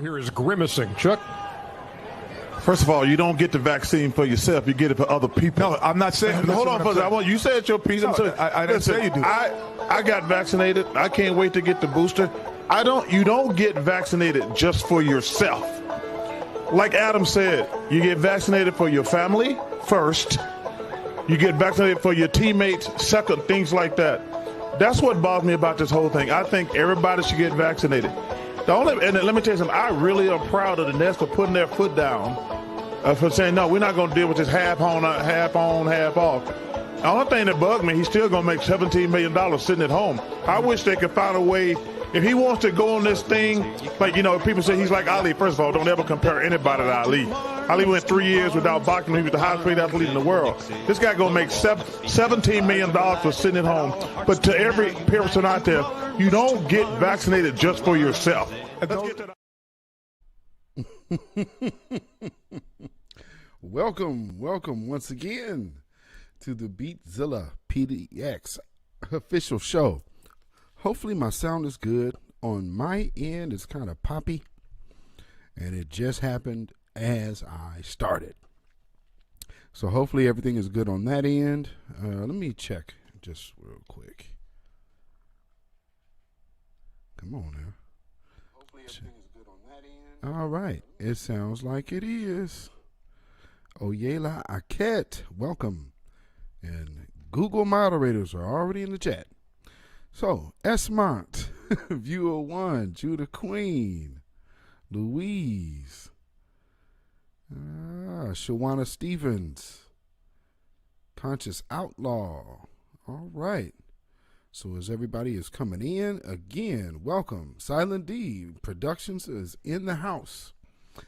here is grimacing. Chuck? First of all, you don't get the vaccine for yourself. You get it for other people. No, I'm not saying. Hold on, for a you said your piece. No, I didn't say you do. I got vaccinated. I can't wait to get the booster. You don't get vaccinated just for yourself. Like Adam said, you get vaccinated for your family first. You get vaccinated for your teammates second, things like that. That's what bothers me about this whole thing. I think everybody should get vaccinated. And let me tell you something. I really am proud of the Nets for putting their foot down, for saying, no, we're not going to deal with this half on, half off. The only thing that bugged me, he's still going to make $17 million sitting at home. I wish they could find a way. If he wants to go on this thing, like, people say he's like Ali. First of all, don't ever compare anybody to Ali. Ali went 3 years without boxing. He was the highest paid athlete in the world. This guy going to make $17 million for sitting at home. But to every person out there, you don't get vaccinated just for yourself. Let's get to that. Welcome once again to the Beatzilla PDX official show. Hopefully my sound is good. On my end, it's kind of poppy, and it just happened as I started. So hopefully everything is good on that end. Let me check just real quick. Come on now. Hopefully everything is good on that end. All right. It sounds like it is. Oyela Aket, welcome. And Google moderators are already in the chat. So, Esmont, Viewer One, Judah Queen, Louise, Shawana Stevens, Conscious Outlaw. All right. So as everybody is coming in, again, welcome. Silent D Productions is in the house.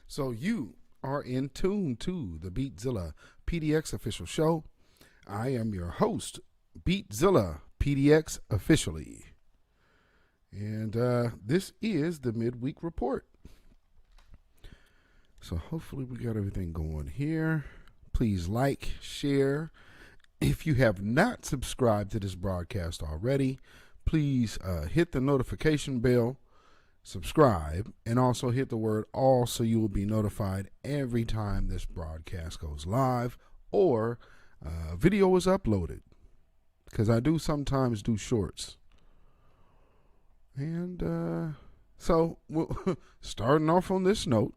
So you are in tune to the Beatzilla PDX official show. I am your host, Beatzilla PDX officially. And this is the midweek report. So hopefully we got everything going here. Please like, share. If you have not subscribed to this broadcast already, please hit the notification bell, subscribe, and also hit the word all so you will be notified every time this broadcast goes live or video is uploaded. Because I do sometimes do shorts. And so, starting off on this note.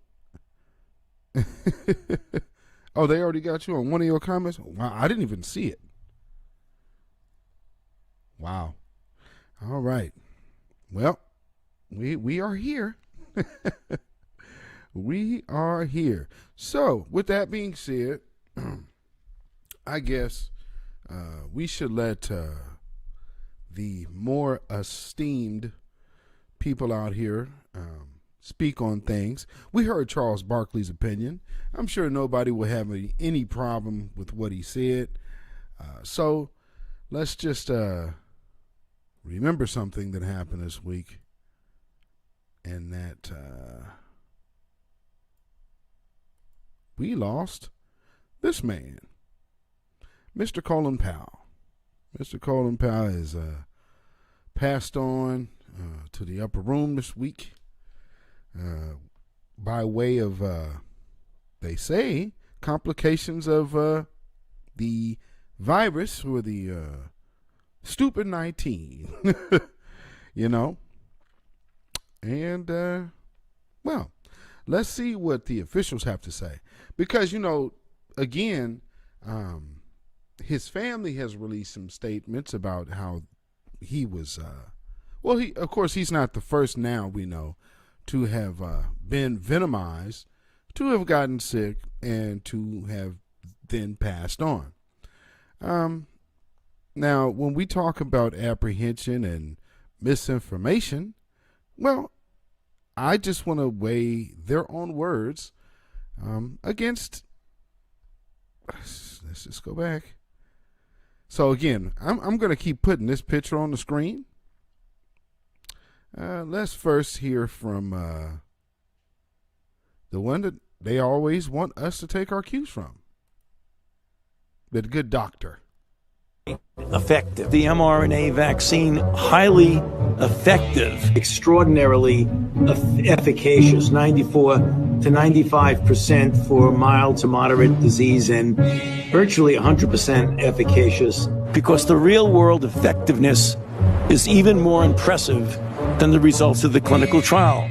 Oh, they already got you on one of your comments? Wow, I didn't even see it. Wow. All right. Well, we are here. We are here. So, with that being said, I guess we should let the more esteemed people out here speak on things. We heard Charles Barkley's opinion. I'm sure nobody will have any problem with what he said. So let's just remember something that happened this week, and that we lost this man, Mr. Colin Powell. Mr. Colin Powell is passed on to the upper room this week by way of, they say, complications of the virus or the stupid 19, And, well, let's see what the officials have to say. Because, again, his family has released some statements about how he was, of course, he's not the first now we know to have been venomized, to have gotten sick, and to have then passed on. Now, when we talk about apprehension and misinformation, well, I just want to weigh their own words against, let's just go back. So again, I'm going to keep putting this picture on the screen. Let's first hear from the one that they always want us to take our cues from. The good doctor. Effective. The mRNA vaccine, highly effective. Extraordinarily efficacious, 94 to 95% for mild to moderate disease, and virtually 100% efficacious. Because the real world effectiveness is even more impressive than the results of the clinical trial.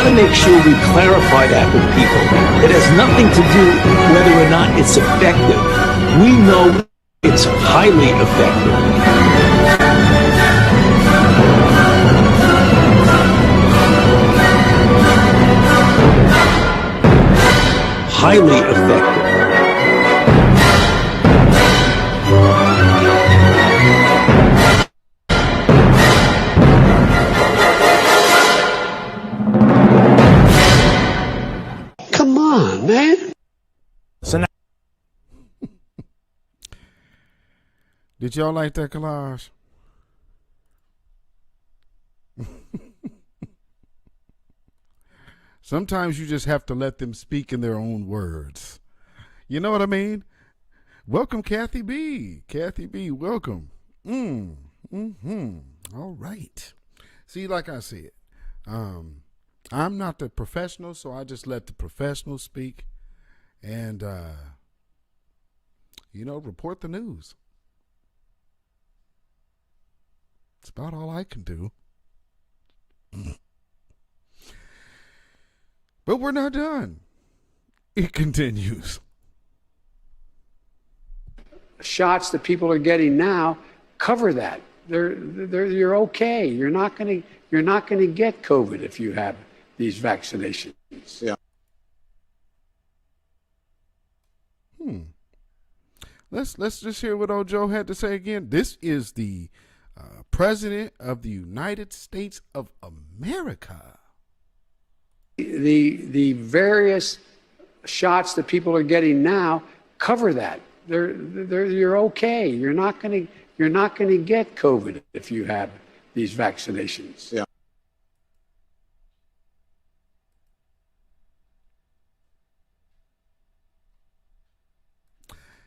Make sure we clarify that with people. It has nothing to do whether or not it's effective. We know it's highly effective. Highly effective. Did y'all like that collage? Sometimes you just have to let them speak in their own words. You know what I mean? Welcome, Kathy B. Kathy B, welcome. All right. See, like I said, I'm not the professional, so I just let the professionals speak and, report the news. It's about all I can do. But we're not done. It continues. Shots that people are getting now cover that. You're okay. You're not going to get COVID if you have these vaccinations. Yeah. Let's just hear what old Joe had to say again. This is the President of the United States of America. The various shots that people are getting now cover that. You're okay. You're not going to get COVID if you have these vaccinations. Yeah.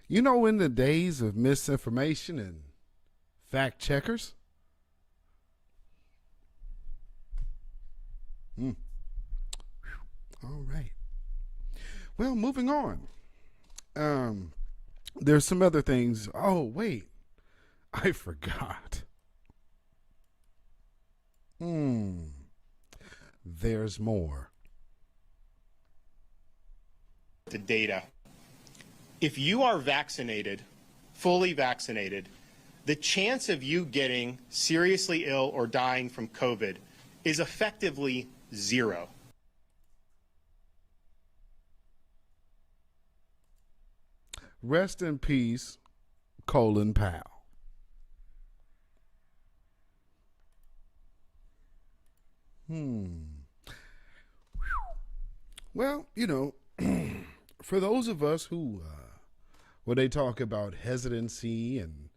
You know, in the days of misinformation and fact checkers. All right. Well, moving on. There's some other things. Oh, wait. I forgot. There's more. The data. If you are vaccinated, fully vaccinated, the chance of you getting seriously ill or dying from COVID is effectively zero. Rest in peace, Colin Powell. Well, for those of us who, when they talk about hesitancy and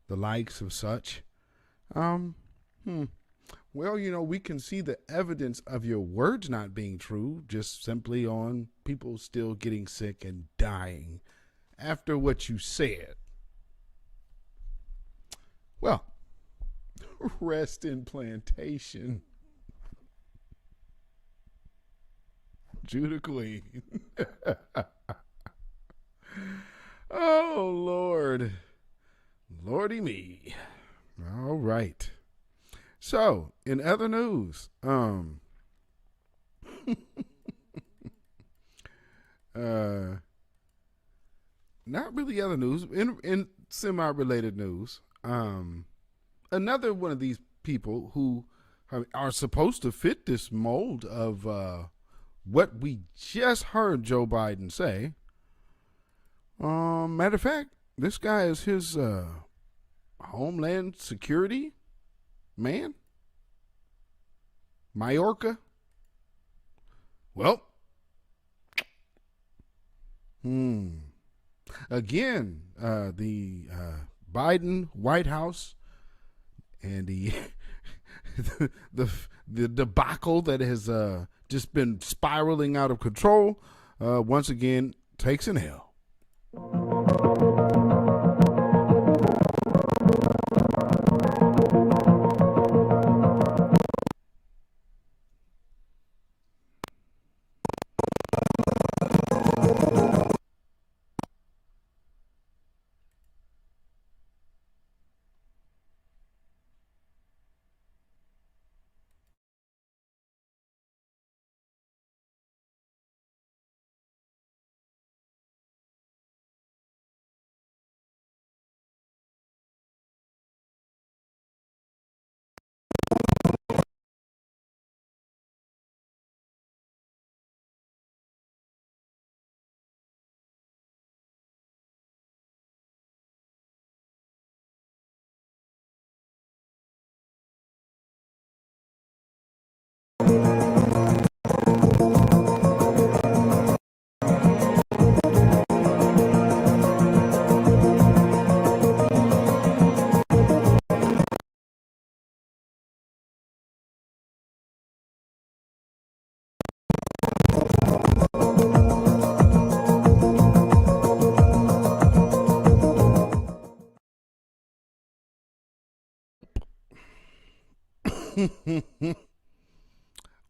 the likes of such, well, we can see the evidence of your words not being true just simply on people still getting sick and dying after what you said. Well, rest in plantation. Judah Queen. Oh, Lord. Lordy me. All right. So, in other news, not really other news, in semi-related news, another one of these people who are supposed to fit this mold of what we just heard Joe Biden say. Matter of fact, this guy is his Homeland Security man. Mayorkas. Well, again, the Biden White House and the the debacle that has just been spiraling out of control once again takes an L.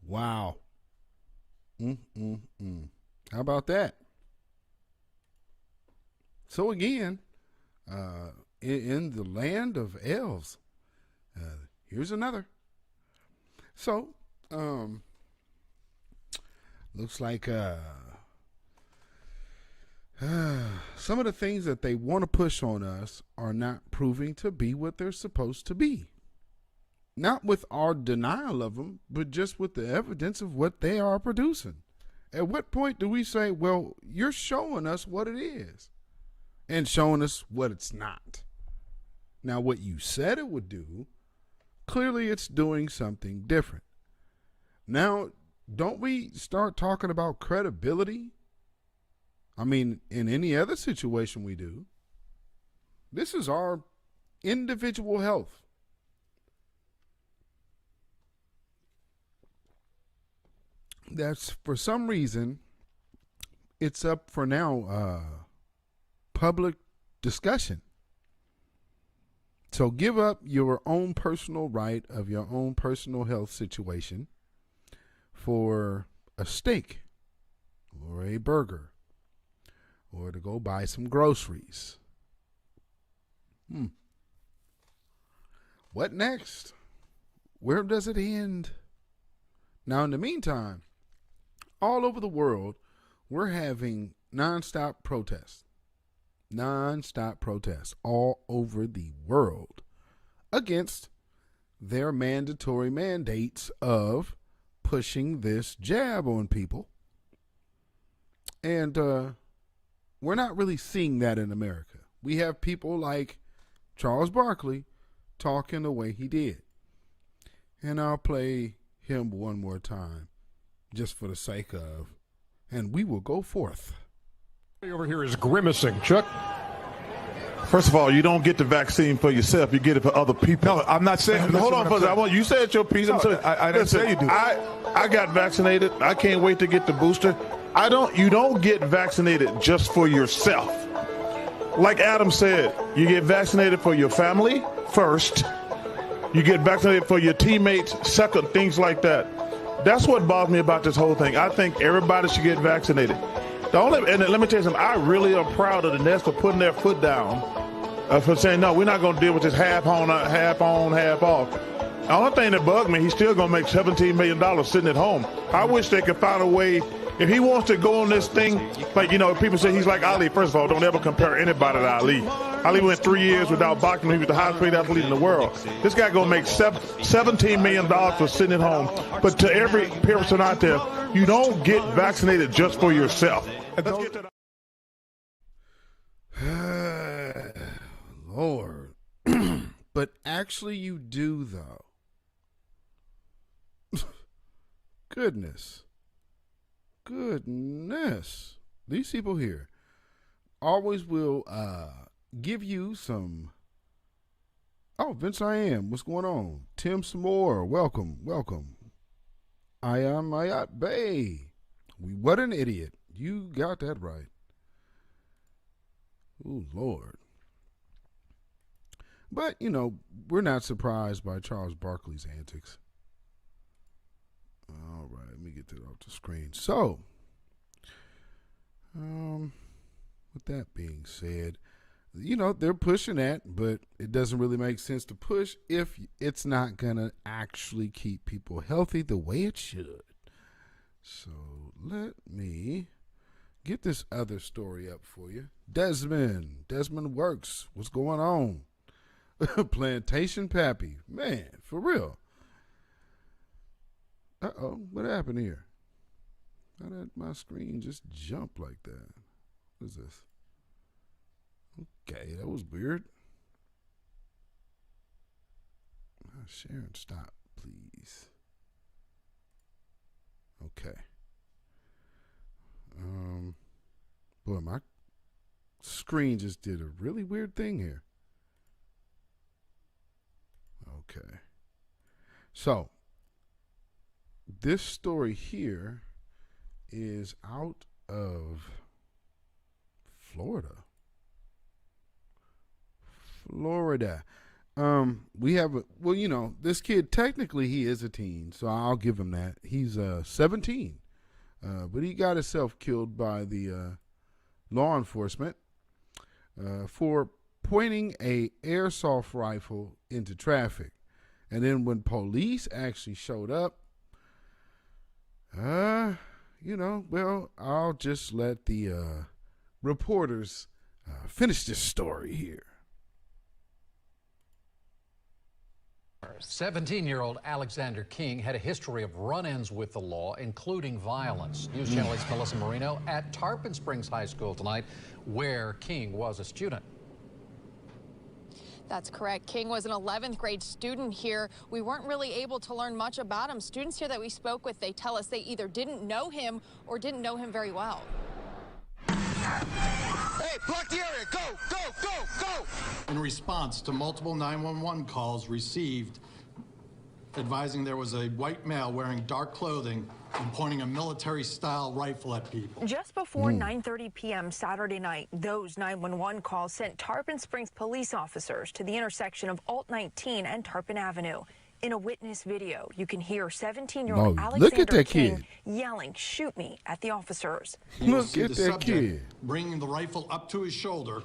Wow. How about that? So again, in the land of elves, here's another. So, looks like some of the things that they want to push on us are not proving to be what they're supposed to be. Not with our denial of them, but just with the evidence of what they are producing. At what point do we say, well, you're showing us what it is and showing us what it's not? Now, what you said it would do, clearly it's doing something different. Now, don't we start talking about credibility? I mean, in any other situation we do. This is our individual health. That's, for some reason, it's up for now public discussion. So give up your own personal right of your own personal health situation for a steak or a burger or to go buy some groceries. What next? Where does it end? Now, in the meantime, all over the world, we're having nonstop protests all over the world against their mandatory mandates of pushing this jab on people. And we're not really seeing that in America. We have people like Charles Barkley talking the way he did. And I'll play him one more time, just for the sake of, and we will go forth. Over here is grimacing. Chuck? First of all, you don't get the vaccine for yourself. You get it for other people. No, I'm not saying. Hold on, first. You said your piece. No, I didn't say you do. I got vaccinated. I can't wait to get the booster. You don't get vaccinated just for yourself. Like Adam said, you get vaccinated for your family first. You get vaccinated for your teammates second, things like that. That's what bothers me about this whole thing. I think everybody should get vaccinated. And let me tell you something, I really am proud of the Nets for putting their foot down, for saying, no, we're not going to deal with this half on, half off. The only thing that bugged me, he's still going to make $17 million sitting at home. I wish they could find a way, if he wants to go on this thing, like, people say he's like Ali. First of all, don't ever compare anybody to Ali. Ali went 3 years without boxing. He was the highest paid athlete in the world. This guy going to make $17 million for sitting at home. But to every person out there, you don't get vaccinated just for yourself. Let's get to that. Lord. But actually you do, though. Goodness. These people here always will give you some. Oh, Vince, I am. What's going on? Tim Samore, welcome. I am Mayat Bay. What an idiot. You got that right. Oh, Lord. But, we're not surprised by Charles Barkley's antics. All right, let me get that off the screen. So, with that being said, they're pushing that, but it doesn't really make sense to push if it's not going to actually keep people healthy the way it should. So, let me get this other story up for you. Desmond Works. What's going on? Plantation Pappy. Man, for real. Uh-oh, what happened here? How did my screen just jump like that? What is this? Okay, that was weird. Sharon, stop, please. Okay. Boy, my screen just did a really weird thing here. Okay. So, this story here is out of Florida. We have this kid, technically he is a teen, so I'll give him that. He's 17. But he got himself killed by the law enforcement for pointing a airsoft rifle into traffic. And then when police actually showed up, I'll just let the reporters finish this story here. 17-year-old Alexander King had a history of run-ins with the law, including violence. News Channel 8's Melissa Marino at Tarpon Springs High School tonight, where King was a student. That's correct. King was an 11th grade student here. We weren't really able to learn much about him. Students here that we spoke with, they tell us they either didn't know him or didn't know him very well. Hey, block the area. Go, go, go, go. In response to multiple 911 calls received advising there was a white male wearing dark clothing and pointing a military-style rifle at people. Just before 9:30 p.m. Saturday night, those 911 calls sent Tarpon Springs police officers to the intersection of Alt 19 and Tarpon Avenue. In a witness video, you can hear 17-year-old Alexander King yelling, "Shoot me," at the officers. Look at that kid. Bringing the rifle up to his shoulder,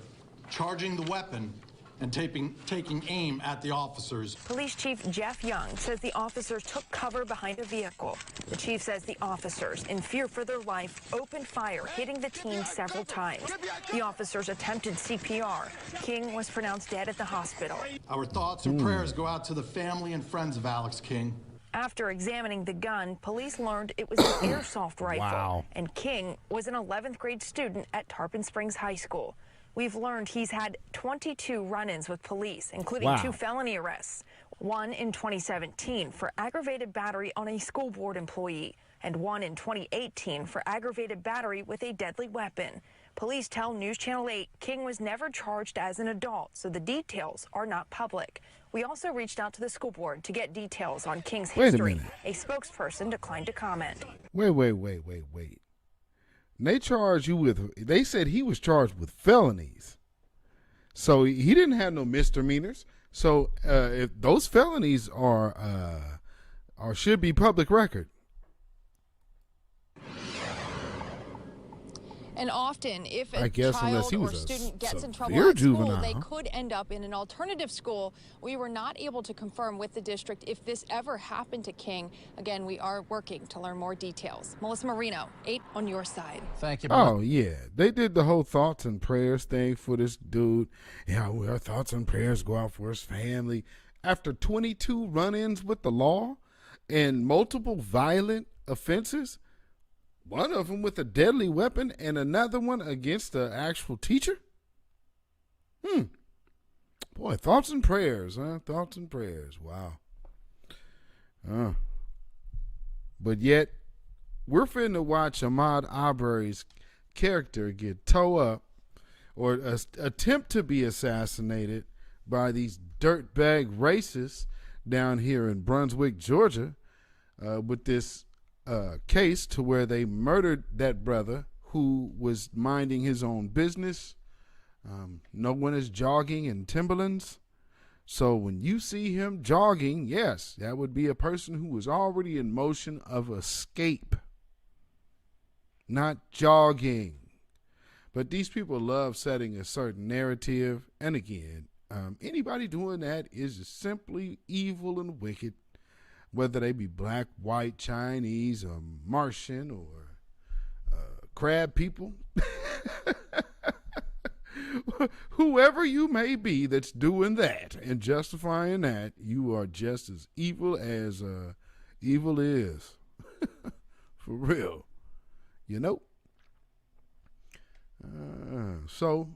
charging the weapon, and taking aim at the officers. Police Chief Jeff Young says the officers took cover behind a vehicle. The chief says the officers, in fear for their life, opened fire, hitting the teen several times. The officers attempted CPR. King was pronounced dead at the hospital. Our thoughts and prayers go out to the family and friends of Alex King. After examining the gun, police learned it was an airsoft rifle. Wow. And King was an 11th grade student at Tarpon Springs High School. We've learned he's had 22 run-ins with police, including 2 felony arrests. One in 2017 for aggravated battery on a school board employee, and one in 2018 for aggravated battery with a deadly weapon. Police tell News Channel 8 King was never charged as an adult, so the details are not public. We also reached out to the school board to get details on King's history. A spokesperson declined to comment. They charged you with, they said he was charged with felonies. So he didn't have no misdemeanors. So if those felonies are should be public record. And often, if I a guess unless child he or was a student gets in trouble severe at school, juvenile. they could end up in an alternative school. We were not able to confirm with the district if this ever happened to King. Again, we are working to learn more details. Melissa Marino, 8 on your side. Thank you. Oh, yeah. They did the whole thoughts and prayers thing for this dude. Yeah, our thoughts and prayers go out for his family. After 22 run-ins with the law and multiple violent offenses, one of them with a deadly weapon and another one against the actual teacher? Boy, thoughts and prayers, huh? Thoughts and prayers. Wow. But yet, we're finna watch Ahmaud Arbery's character get towed up or attempt to be assassinated by these dirtbag racists down here in Brunswick, Georgia, with this case to where they murdered that brother who was minding his own business. No one is jogging in Timberlands. So when you see him jogging, yes, that would be a person who was already in motion of escape, not jogging. But these people love setting a certain narrative. And again, anybody doing that is simply evil and wicked, whether they be black, white, Chinese, or Martian, or crab people. Whoever you may be that's doing that and justifying that, you are just as evil as evil is. For real. You know? So,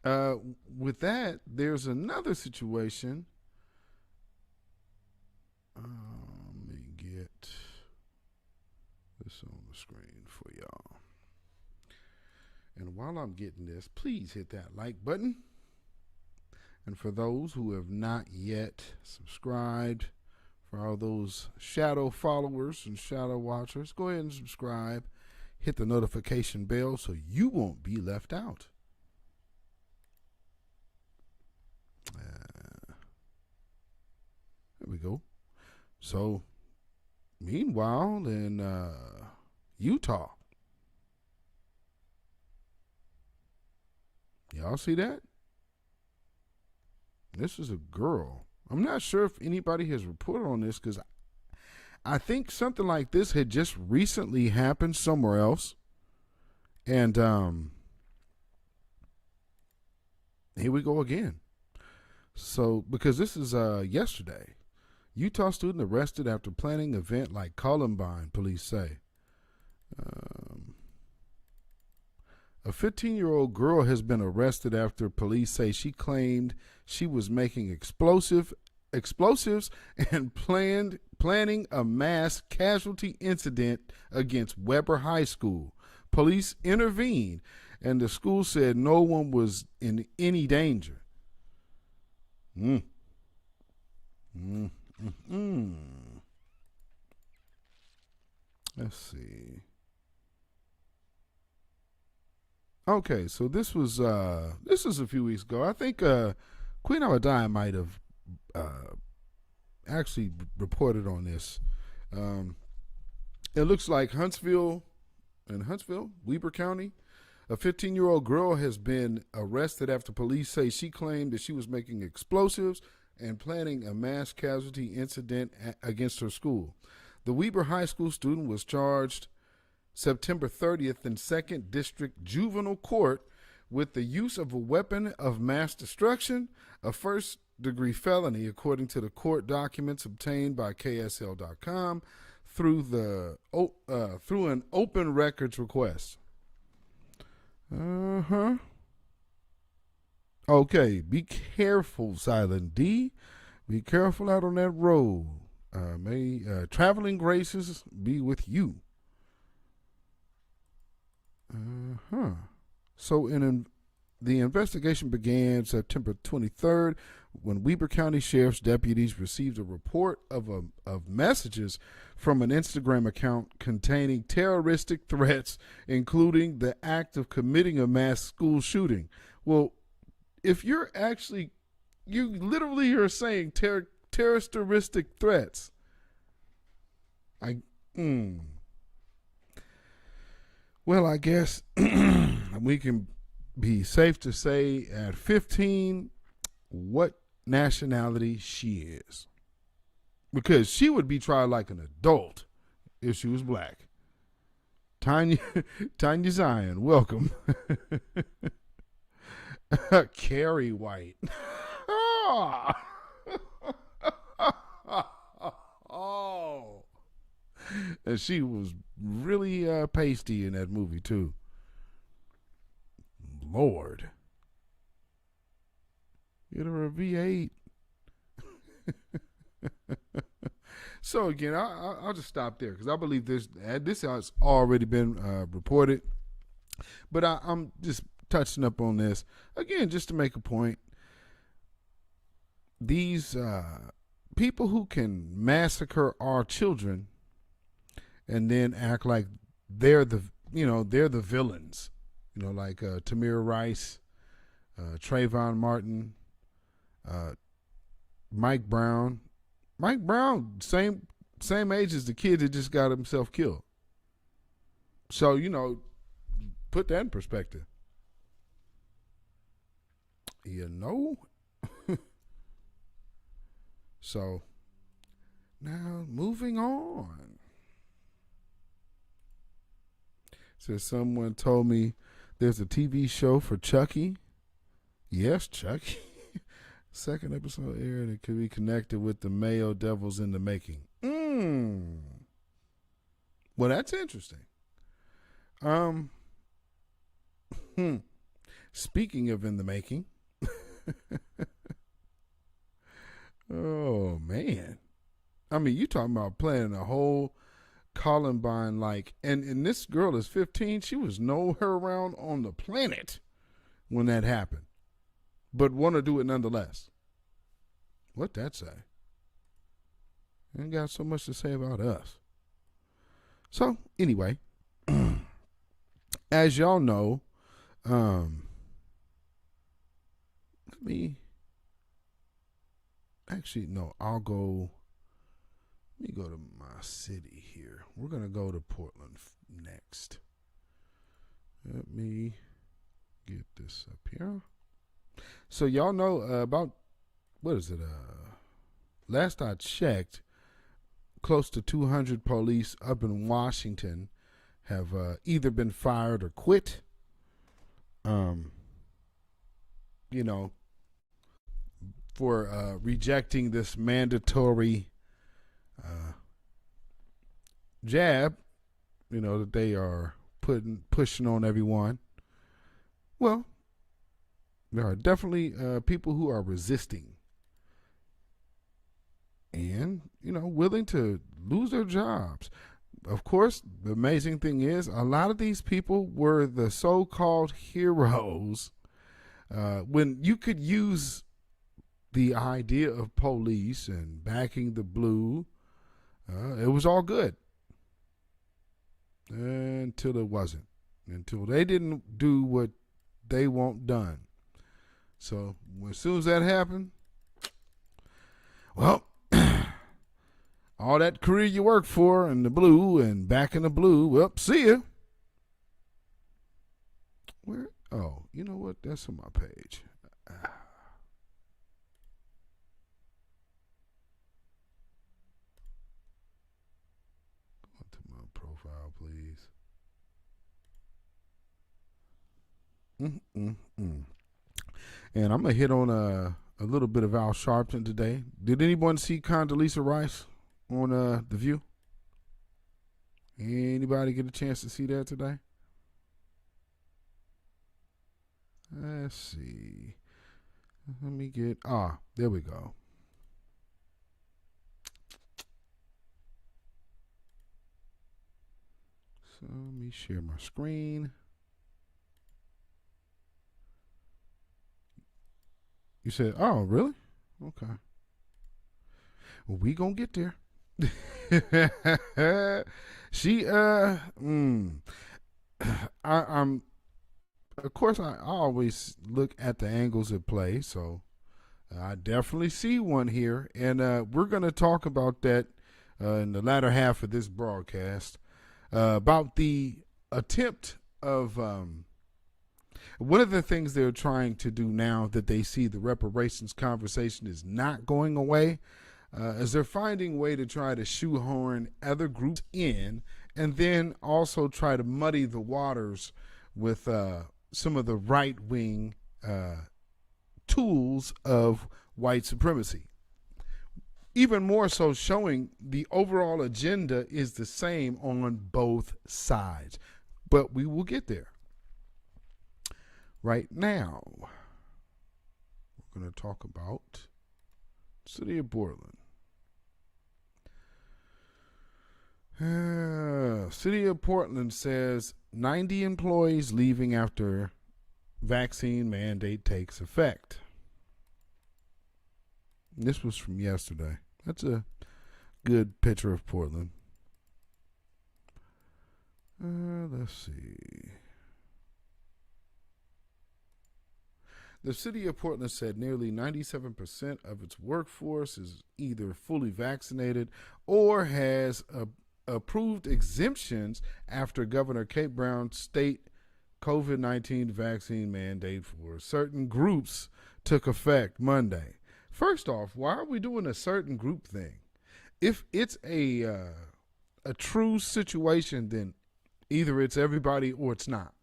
with that, there's another situation. Let me get this on the screen for y'all. And while I'm getting this, please hit that like button. And for those who have not yet subscribed, for all those shadow followers and shadow watchers, go ahead and subscribe. Hit the notification bell so you won't be left out. There we go. So, meanwhile, in Utah, y'all see that? This is a girl. I'm not sure if anybody has reported on this because I think something like this had just recently happened somewhere else. And here we go again. So, because this is yesterday. Utah student arrested after planning event like Columbine, police say. A 15-year-old girl has been arrested after police say she claimed she was making explosives and planning a mass casualty incident against Weber High School. Police intervened, and the school said no one was in any danger. Let's see. Okay, so this was a few weeks ago. I think Queen Abadiah might have actually reported on this. It looks like Huntsville, Weber County, a 15-year-old girl has been arrested after police say she claimed that she was making explosives and planning a mass casualty incident against her school. The Weber High School student was charged September 30th in 2nd District Juvenile Court with the use of a weapon of mass destruction, a first-degree felony, according to the court documents obtained by KSL.com through an open records request. Okay, be careful, Silent D. Be careful out on that road. May traveling graces be with you. So the investigation began September 23rd when Weber County Sheriff's deputies received a report of messages from an Instagram account containing terroristic threats, including the act of committing a mass school shooting. Well, if you're actually, you literally are saying terroristic threats. Well, I guess we can be safe to say at 15 what nationality she is. Because she would be tried like an adult if she was black. Tanya Zion, welcome. Carrie White. Oh. And she was really pasty in that movie, too. Lord. Get her a V8. So again, I'll just stop there because I believe this has already been reported. But I'm just touching up on this again just to make a point. These people who can massacre our children and then act like they're the villains, like Tamir Rice, Trayvon Martin, Mike Brown. Mike Brown, same age as the kid that just got himself killed. So, put that in perspective. So, now moving on. So someone told me there's a TV show for Chucky. Yes, Chucky. Second episode aired. It could be connected with the Mayo Devils in the making. Well, that's interesting. Speaking of in the making. Oh, man. I mean, you talking about playing a whole Columbine and this girl is 15. She was nowhere around on the planet when that happened, but want to do it nonetheless. What that say? Ain't got so much to say about us. So anyway, as y'all know, let me go to my city here. We're going to go to Portland next. Let me get this up here. So y'all know about, what is it? Last I checked, close to 200 police up in Washington have either been fired or quit. For rejecting this mandatory jab, that they are pushing on everyone. Well, there are definitely people who are resisting and, willing to lose their jobs. Of course, the amazing thing is a lot of these people were the so-called heroes when you could use the idea of police and backing the blue. It was all good until it wasn't, until they didn't do what they want done. So as soon as that happened, well, all that career you worked for in the blue and back in the blue, well, see ya. Where? Oh, you know what? That's on my page. Go to my profile, please. And I'm going to hit on a little bit of Al Sharpton today. Did anyone see Condoleezza Rice on The View? Anybody get a chance to see that today? Let's see. Let me get, there we go. So let me share my screen. You said, oh, really? Okay. Well, we gonna get there. She, I'm of course, I always look at the angles at play, so I definitely see one here, and we're going to talk about that in the latter half of this broadcast, about the attempt of one of the things they're trying to do now that they see the reparations conversation is not going away, is they're finding a way to try to shoehorn other groups in, and then also try to muddy the waters with some of the right-wing tools of white supremacy. Even more so, showing the overall agenda is the same on both sides. But we will get there. Right now, we're going to talk about the city of Portland. City of Portland says 90 employees leaving after vaccine mandate takes effect. This was from yesterday. That's a good picture of Portland. Let's see. The city of Portland said nearly 97% of its workforce is either fully vaccinated or has approved exemptions after Governor Kate Brown's state COVID-19 vaccine mandate for certain groups took effect Monday. First off, why are we doing a certain group thing? If it's a true situation, then either it's everybody or it's not.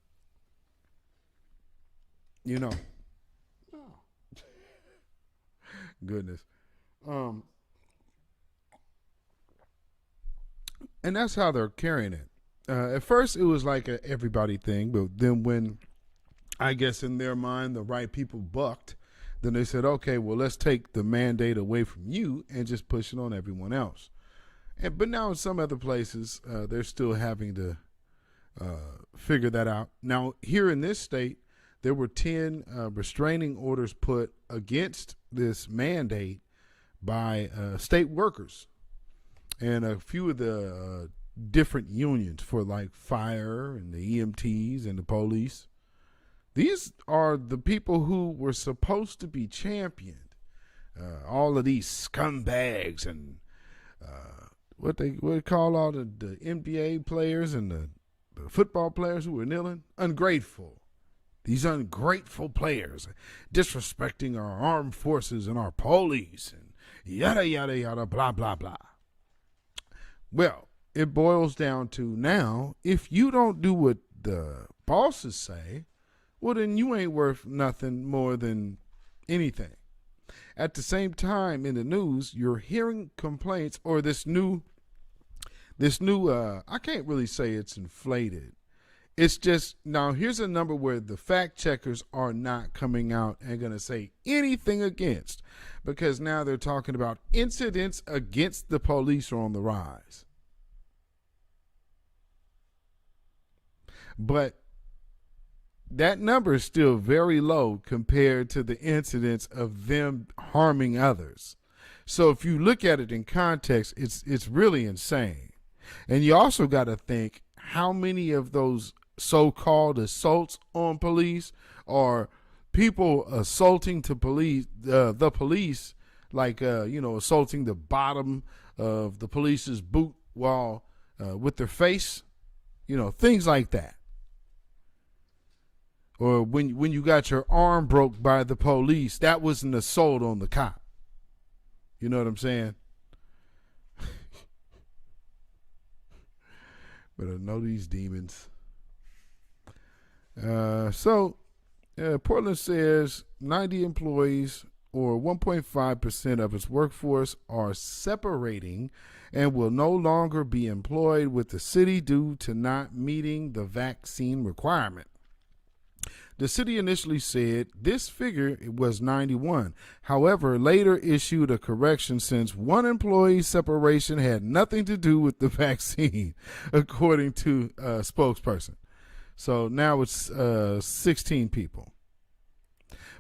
You know. Goodness. And that's how they're carrying it. At first, it was like a everybody thing, but then when, I guess in their mind, the right people bucked, then they said, okay, well, let's take the mandate away from you and just push it on everyone else. But now in some other places, they're still having to figure that out. Now, here in this state, there were 10 restraining orders put against this mandate by state workers and a few of the different unions for like fire and the EMTs and the police. These are the people who were supposed to be championed. All of these scumbags and what they call all the NBA players and the football players who were kneeling, ungrateful. These ungrateful players disrespecting our armed forces and our police and yada, yada, yada, blah, blah, blah. Well, it boils down to now, if you don't do what the bosses say, well, then you ain't worth nothing more than anything. At the same time, in the news, you're hearing complaints or this new, I can't really say it's inflated. It's just, now here's a number where the fact checkers are not coming out and going to say anything against, because now they're talking about incidents against the police are on the rise. But that number is still very low compared to the incidents of them harming others. So if you look at it in context, it's really insane. And you also got to think how many of those so-called assaults on police are people assaulting to police, the police, like, assaulting the bottom of the police's boot while with their face, things like that. Or when you got your arm broke by the police, that was an assault on the cop. You know what I'm saying? But I know these demons. Portland says 90 employees or 1.5% of its workforce are separating and will no longer be employed with the city due to not meeting the vaccine requirement. The city initially said this figure was 91. However, later issued a correction since one employee separation had nothing to do with the vaccine, according to a spokesperson. So now it's 16 people.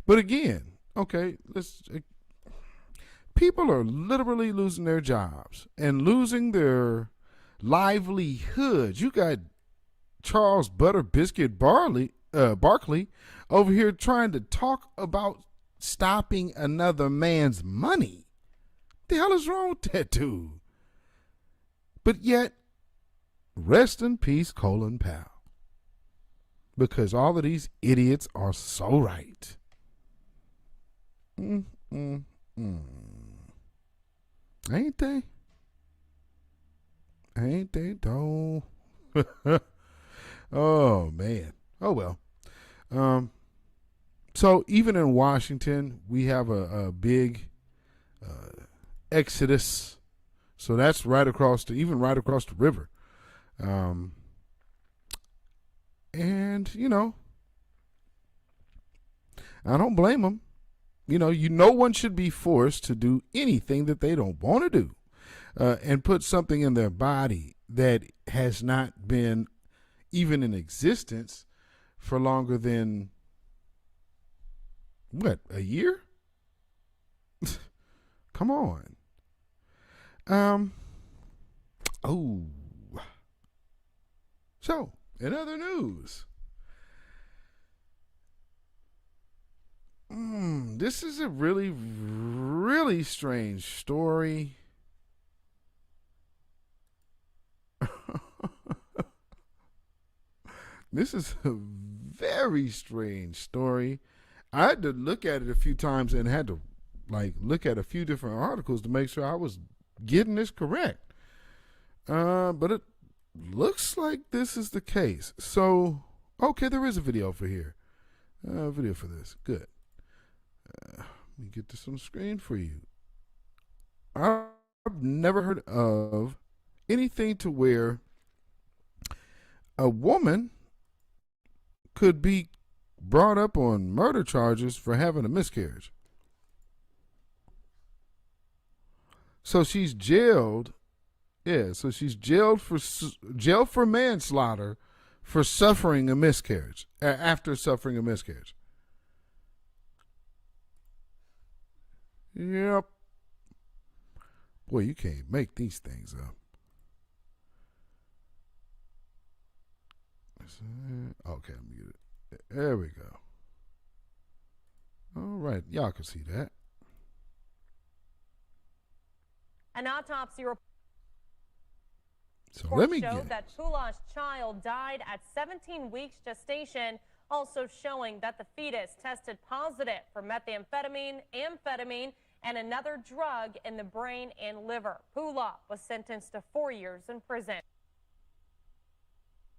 But again, okay, people are literally losing their jobs and losing their livelihoods. You got Charles Butter Biscuit Barley Barkley over here trying to talk about stopping another man's money. The hell is wrong with that dude? But yet, rest in peace, Colin Powell. Because all of these idiots are so right. Ain't they? Ain't they though? Oh man. Oh well. So even in Washington, we have a big exodus. So that's right across the river. And you know, I don't blame them. No one should be forced to do anything that they don't want to do, and put something in their body that has not been even in existence for longer than, what, a year? Come on. So, in other news, this is a really, really strange story. This is a very strange story. I had to look at it a few times and had to look at a few different articles to make sure I was getting this correct. But it looks like this is the case. So, okay, there is a video for here. Video for this. Good. Let me get this on the screen for you. I've never heard of anything to where a woman could be brought up on murder charges for having a miscarriage. So she's jailed. Yeah, so she's jailed for manslaughter for suffering a miscarriage, after suffering a miscarriage. Yep. Boy, you can't make these things up. Okay, let me get it. There we go. All right, y'all can see that. An autopsy report showed that Pulash's child died at 17 weeks gestation, also showing that the fetus tested positive for methamphetamine, amphetamine, and another drug in the brain and liver. Pula was sentenced to 4 years in prison.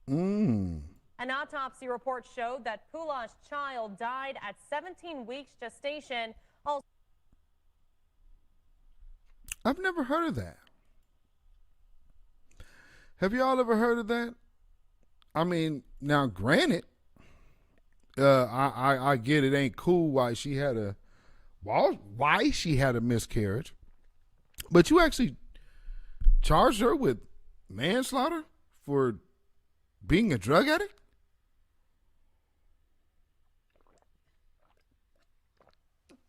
An autopsy report showed that Pulash's child died at 17 weeks gestation. I've never heard of that. Have y'all ever heard of that? I mean, now granted, I get it ain't cool why she had a miscarriage, but you actually charged her with manslaughter for being a drug addict?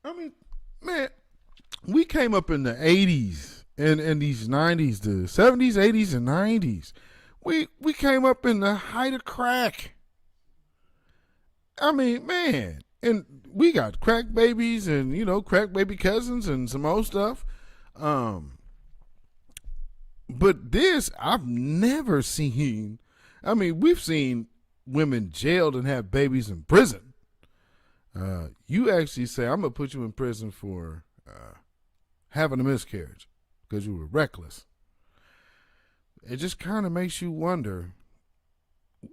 I mean, man, we came up in the 80s and these 90s, the 70s, 80s, and 90s. We came up in the height of crack. I mean, man, and we got crack babies and, crack baby cousins and some old stuff. But this, I've never seen. I mean, we've seen women jailed and have babies in prison. You actually say, I'm going to put you in prison for having a miscarriage because you were reckless. It just kind of makes you wonder,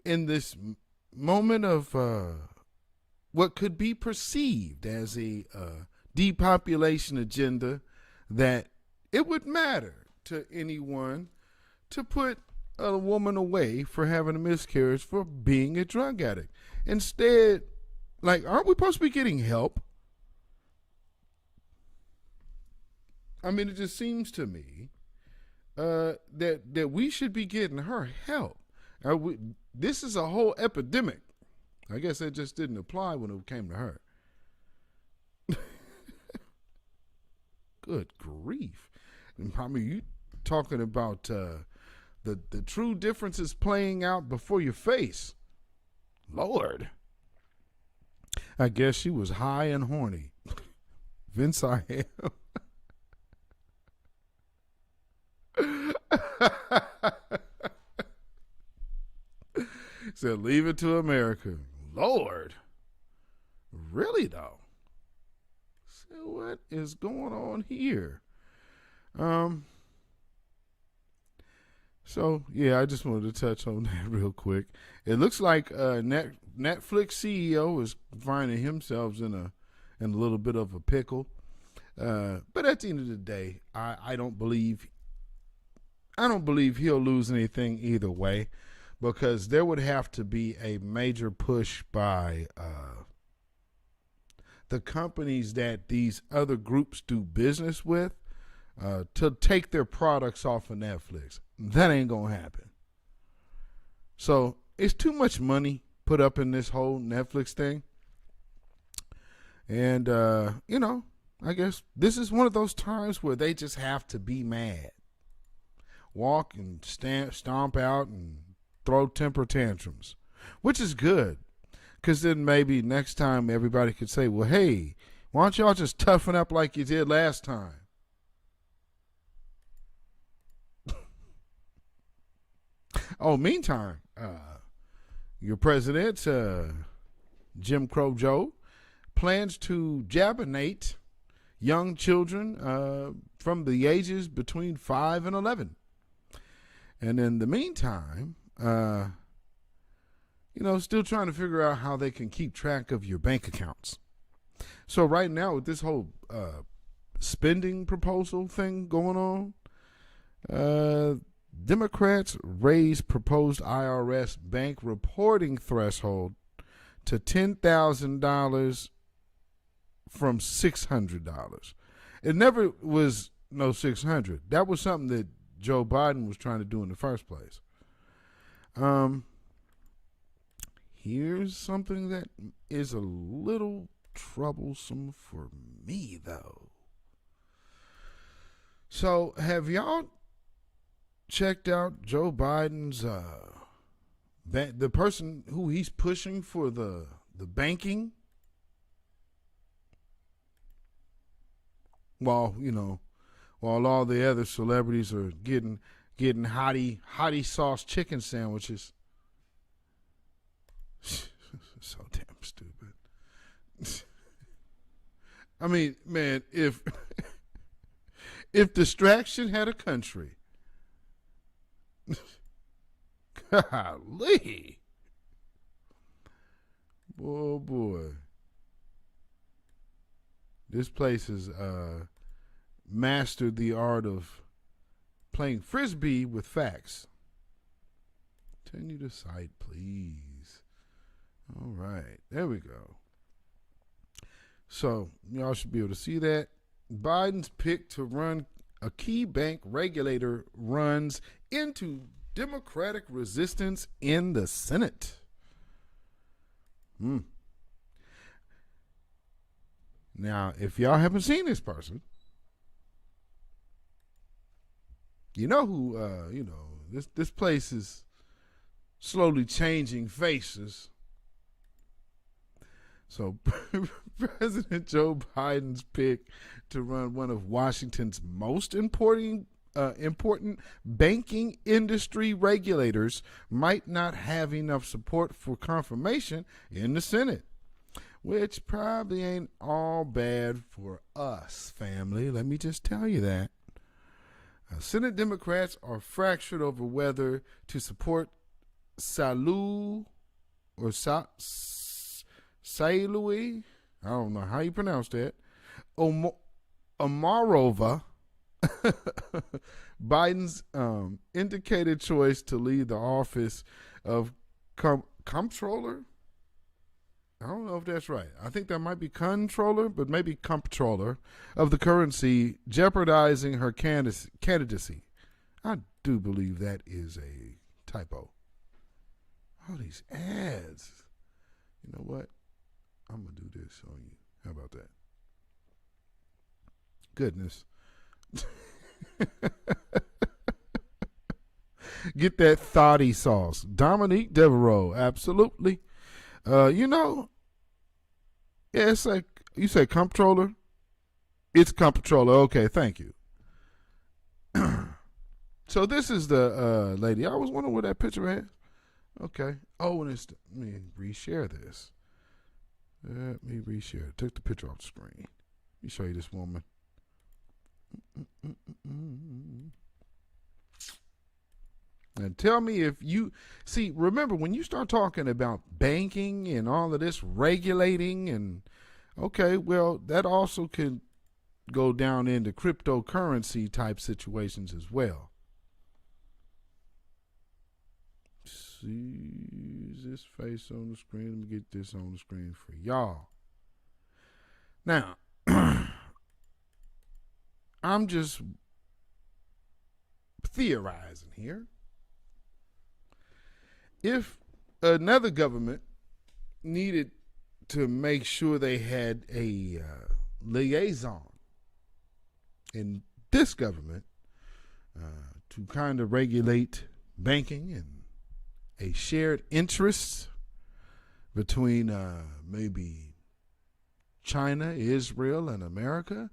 in this moment of what could be perceived as a depopulation agenda, that it would matter to anyone to put a woman away for having a miscarriage for being a drug addict. Instead, aren't we supposed to be getting help? I mean, it just seems to me that we should be getting her help. This is a whole epidemic. I guess that just didn't apply when it came to her. Good grief. I mean, you talking about the true differences playing out before your face. Lord. I guess she was high and horny. Vince I am. Said, leave it to America. Lord. Really, though? So what is going on here? So, yeah, I just wanted to touch on that real quick. It looks like Netflix CEO is finding himself in a little bit of a pickle. But at the end of the day, I don't believe he'll lose anything either way, because there would have to be a major push by the companies that these other groups do business with to take their products off of Netflix. That ain't gonna happen. So it's too much money put up in this whole Netflix thing. And, you know, I guess this is one of those times where they just have to be mad. Walk and stomp out and throw temper tantrums, which is good. Because then maybe next time everybody could say, well, hey, why don't y'all just toughen up like you did last time? Oh, meantime, your president, Jim Crow Joe, plans to jabinate young children from the ages between 5 and 11. And in the meantime, you know, still trying to figure out how they can keep track of your bank accounts. So right now with this whole spending proposal thing going on, Democrats raised proposed IRS bank reporting threshold to $10,000 from $600. It never was no 600. That was something that Joe Biden was trying to do in the first place. Here's something that is a little troublesome for me, though. So, have y'all checked out Joe Biden's the person who he's pushing for the banking? While all the other celebrities are getting hottie sauce chicken sandwiches. So damn stupid. I mean, man, if distraction had a country, golly, boy, this place has mastered the art of playing frisbee with facts. Continue the site, please. All right, there we go. So y'all should be able to see that. Biden's pick to run a key bank regulator runs into Democratic resistance in the Senate. Now, if y'all haven't seen this person, you know who, this place is slowly changing faces. So President Joe Biden's pick to run one of Washington's most important banking industry regulators might not have enough support for confirmation in the Senate, which probably ain't all bad for us, family. Let me just tell you that. Senate Democrats are fractured over whether to support Sailu or Sailui, I don't know how you pronounce that, Omarova, Biden's indicated choice to lead the office of comptroller. I don't know if that's right. I think that might be controller, but maybe comptroller of the currency, jeopardizing her candidacy. I do believe that is a typo. All these ads. You know what? I'm going to do this on you. How about that? Goodness. Get that thotty sauce. Dominique Devereaux, absolutely. Yeah, it's like you say comptroller. It's comptroller. Okay, thank you. So this is the lady. I was wondering where that picture is. Okay. Oh, and let me reshare this. Let me reshare. Took the picture off the screen. Let me show you this woman. And tell me if you see, remember when you start talking about banking and all of this regulating and okay, well, that also could go down into cryptocurrency type situations as well. See this face on the screen. Let me get this on the screen for y'all. Now, I'm just theorizing here. If another government needed to make sure they had a liaison in this government to kind of regulate banking and a shared interest between maybe China, Israel, and America,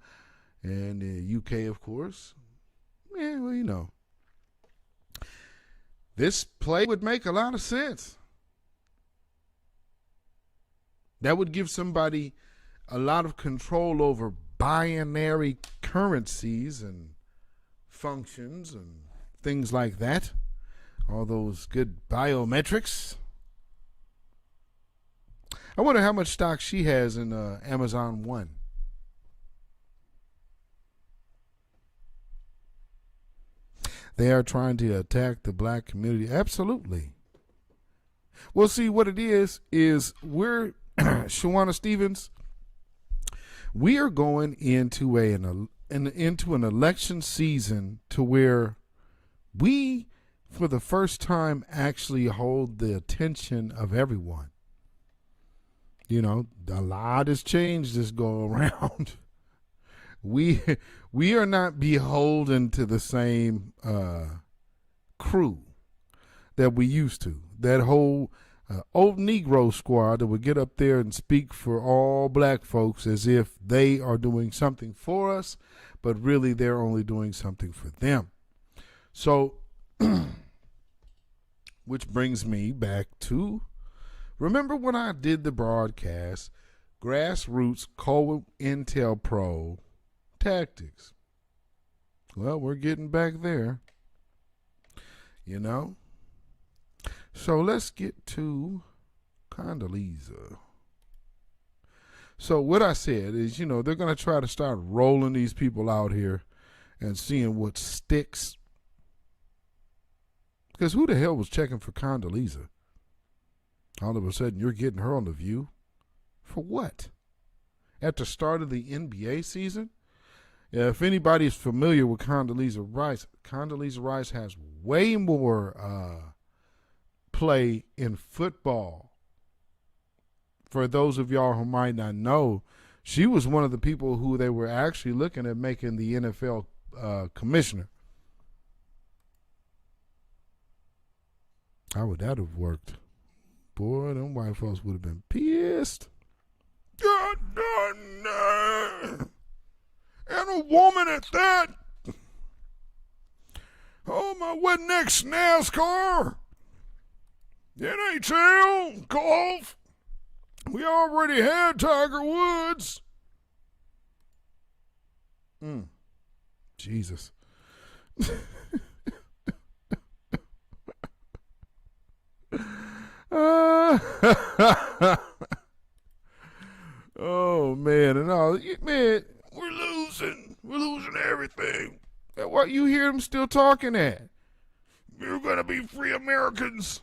and the UK, of course. Yeah, well, you know. This play would make a lot of sense. That would give somebody a lot of control over binary currencies and functions and things like that. All those good biometrics. I wonder how much stock she has in Amazon One. They are trying to attack the black community. Absolutely. Well, see, what it is we're, Shawana Stevens, we are going into an election season to where we, for the first time, actually hold the attention of everyone. You know, a lot has changed this go around. We are not beholden to the same crew that we used to. That whole old Negro squad that would get up there and speak for all black folks as if they are doing something for us, but really they're only doing something for them. So, which brings me back to, remember when I did the broadcast, Grassroots COINTELPRO Tactics. Well, we're getting back there, you know. So let's get to Condoleezza. So what I said is, you know, they're going to try to start rolling these people out here and seeing what sticks. Because who the hell was checking for Condoleezza? All of a sudden, you're getting her on The View? For what? At the start of the NBA season? Yeah, if anybody's familiar with Condoleezza Rice has way more play in football. For those of y'all who might not know, she was one of the people who they were actually looking at making the NFL commissioner. How would that have worked? Boy, them white folks would have been pissed. And a woman at that. Oh, my what next? NASCAR? NHL? Golf? We already had Tiger Woods. Jesus. Oh, man. And all, man, we're losing. We're losing everything. What you hear them still talking at? You're going to be free Americans.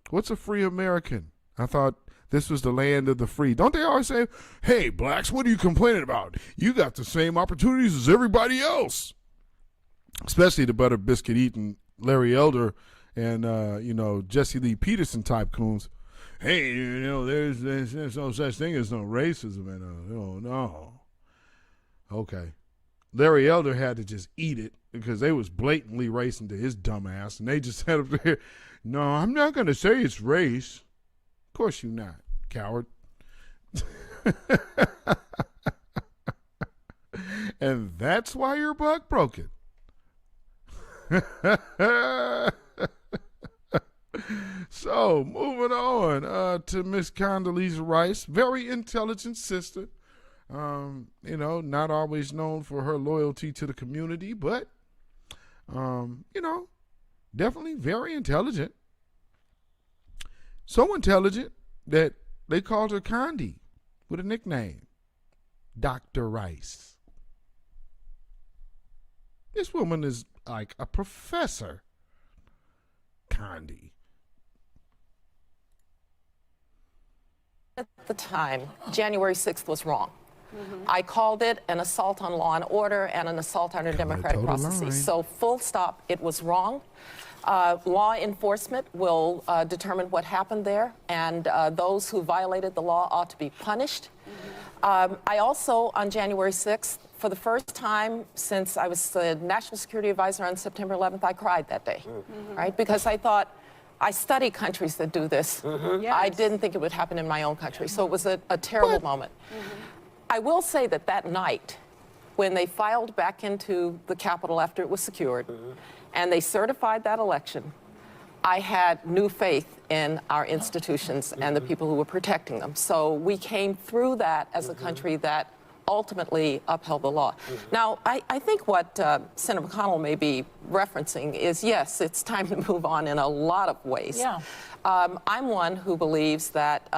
What's a free American? I thought this was the land of the free. Don't they always say, hey, blacks, what are you complaining about? You got the same opportunities as everybody else. Especially the butter biscuit eating Larry Elder and, Jesse Lee Peterson type coons. Hey, there's no such thing as no racism. And, no. Okay. Larry Elder had to just eat it because they was blatantly racing to his dumb ass. And they just said up there, no, I'm not going to say it's race. Of course you're not, coward. And that's why your buck broke it. So, moving on to Miss Condoleezza Rice, very intelligent sister. Not always known for her loyalty to the community, but, definitely very intelligent. So intelligent that they called her Condi with a nickname, Dr. Rice. This woman is like a professor, Condi. At the time, January 6th was wrong. I called it an assault on law and order and an assault on our democratic processes. So full stop, it was wrong. Law enforcement will determine what happened there, and those who violated the law ought to be punished. I also, on January 6th, for the first time since I was the National Security Advisor on September 11th, I cried that day, right? Because I thought, I study countries that do this. Yes. I didn't think it would happen in my own country, so it was a terrible moment. I will say that that night, when they filed back into the Capitol after it was secured, and they certified that election, I had new faith in our institutions and the people who were protecting them. So we came through that as a country that ultimately upheld the law. Now, I think what Senator McConnell may be referencing is, yes, it's time to move on in a lot of ways. Yeah. I'm one who believes that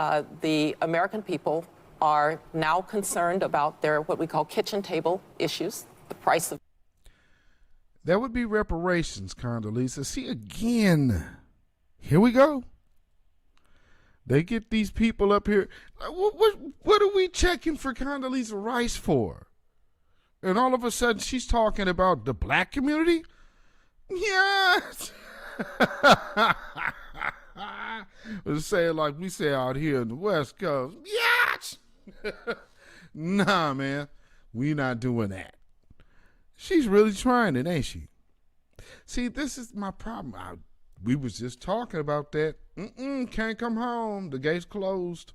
the American people are now concerned about their what we call kitchen table issues, the price of. That would be reparations, Condoleezza. See, again, here we go. They get these people up here. What are we checking for Condoleezza Rice for? And all of a sudden, she's talking about the black community? Yes. We'll say it like we say out here in the West Coast. Yes. Nah, man. We not doing that. She's really trying it, ain't she? See, this is my problem. We was just talking about that. Can't come home. The gate's closed.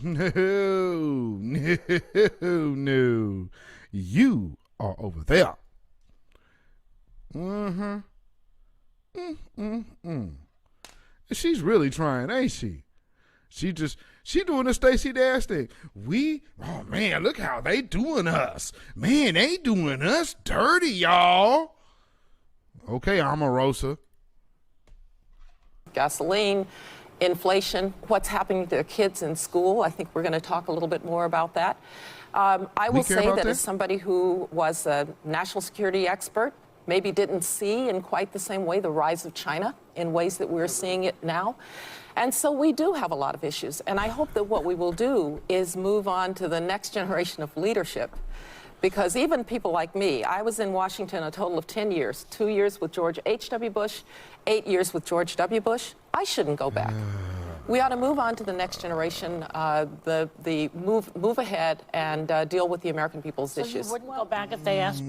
No. You are over there. She's really trying, ain't she? She doing the Stacey Dash thing. Oh man, look how they doing us. Man, they doing us dirty, y'all. Okay, Omarosa. Gasoline, inflation, what's happening to their kids in school. I think we're going to talk a little bit more about that. I will say that as somebody who was a national security expert, maybe didn't see in quite the same way the rise of China in ways that we're seeing it now. And so we do have a lot of issues. And I hope that what we will do is move on to the next generation of leadership. Because even people like me, I was in Washington a total of 10 years, 2 years with George H.W. Bush, 8 years with George W. Bush. I shouldn't go back. We ought to move on to the next generation, move ahead and deal with the American people's issues. You wouldn't go back if they asked?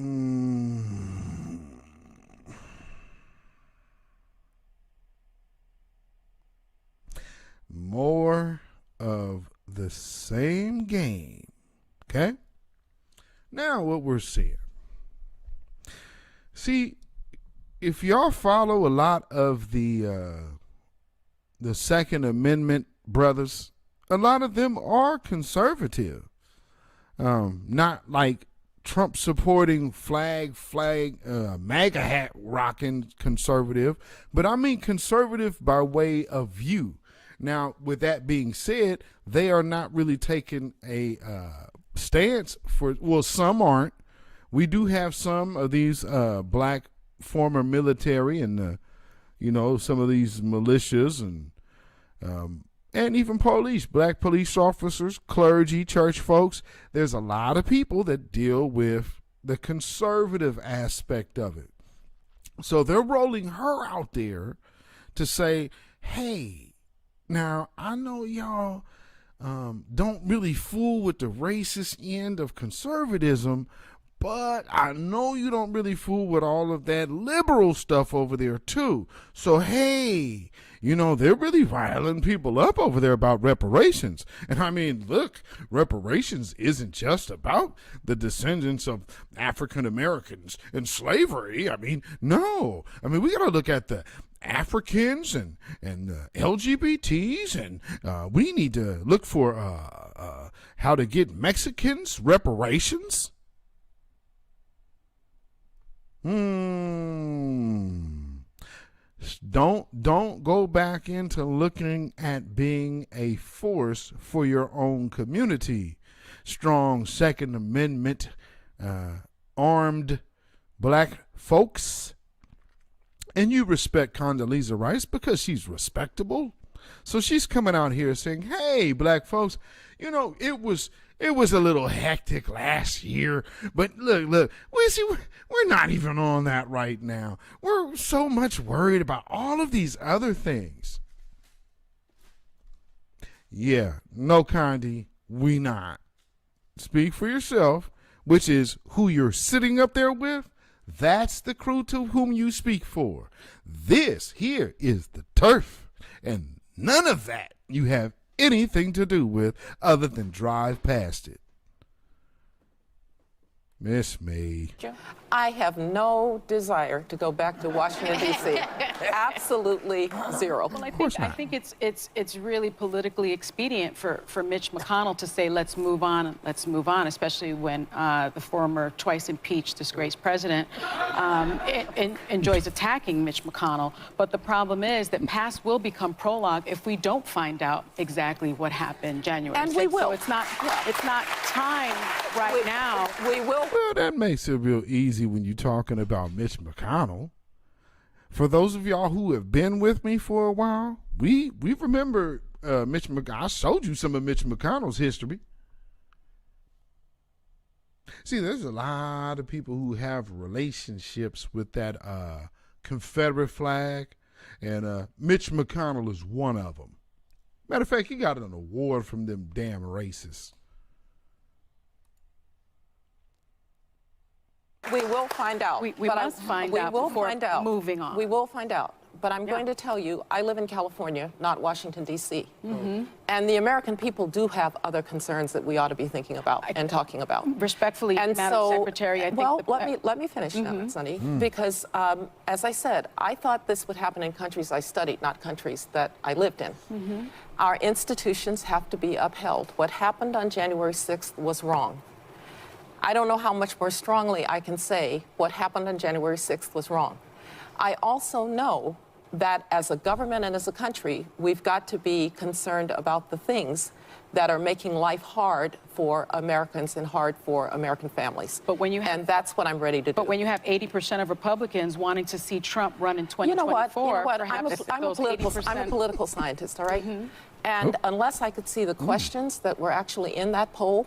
More of the same game. Okay? Now what we're seeing. See, if y'all follow a lot of the Second Amendment brothers, a lot of them are conservative. Not like Trump supporting flag, MAGA hat rocking conservative, but I mean conservative by way of view. Now, with that being said, they are not really taking a stance for, well, some aren't. We do have some of these black former military and, some of these militias and even police, black police officers, clergy, church folks. There's a lot of people that deal with the conservative aspect of it. So they're rolling her out there to say, hey, now I know y'all don't really fool with the racist end of conservatism, But I know you don't really fool with all of that liberal stuff over there, too. So, hey, you know, they're really riling people up over there about reparations. And I mean, look, reparations isn't just about the descendants of African Americans in slavery. I mean, no. I mean, we got to look at the Africans and LGBTs, and we need to look for how to get Mexicans reparations. Don't go back into looking at being a force for your own community. Strong Second Amendment, armed black folks. And you respect Condoleezza Rice because she's respectable. So she's coming out here saying, hey, black folks, you know, it was a little hectic last year, but look, we're not even on that right now. We're so much worried about all of these other things. Yeah, no, Condi, we not. Speak for yourself, which is who you're sitting up there with. That's the crew to whom you speak for. This here is the turf, and none of that you have anything to do with other than drive past it. Miss May. I have no desire to go back to Washington, D.C. Absolutely zero. Well, I think it's really politically expedient for Mitch McConnell to say, let's move on, especially when the former twice impeached disgraced president enjoys attacking Mitch McConnell. But the problem is that past will become prologue if we don't find out exactly what happened January 6th. And we will. So it's not time right now. We will. Well, that makes it real easy when you're talking about Mitch McConnell. For those of y'all who have been with me for a while, we remember Mitch McConnell. I showed you some of Mitch McConnell's history. See, there's a lot of people who have relationships with that Confederate flag, and Mitch McConnell is one of them. Matter of fact, he got an award from them damn racists. We will find out. We must find out before moving on. We will find out. But I'm going to tell you, I live in California, not Washington, D.C. Mm-hmm. And the American people do have other concerns that we ought to be thinking about and talking about. Respectfully, and Madam so, Secretary, I think... Well, let me finish now, Sunny, because as I said, I thought this would happen in countries I studied, not countries that I lived in. Mm-hmm. Our institutions have to be upheld. What happened on January 6th was wrong. I don't know how much more strongly I can say what happened on January 6th was wrong. I also know that as a government and as a country, we've got to be concerned about the things that are making life hard for Americans and hard for American families. But when you have, and that's what I'm ready to do. But when you have 80% of Republicans wanting to see Trump run in 2024, I'm a political scientist, all right? And unless I could see the questions that were actually in that poll,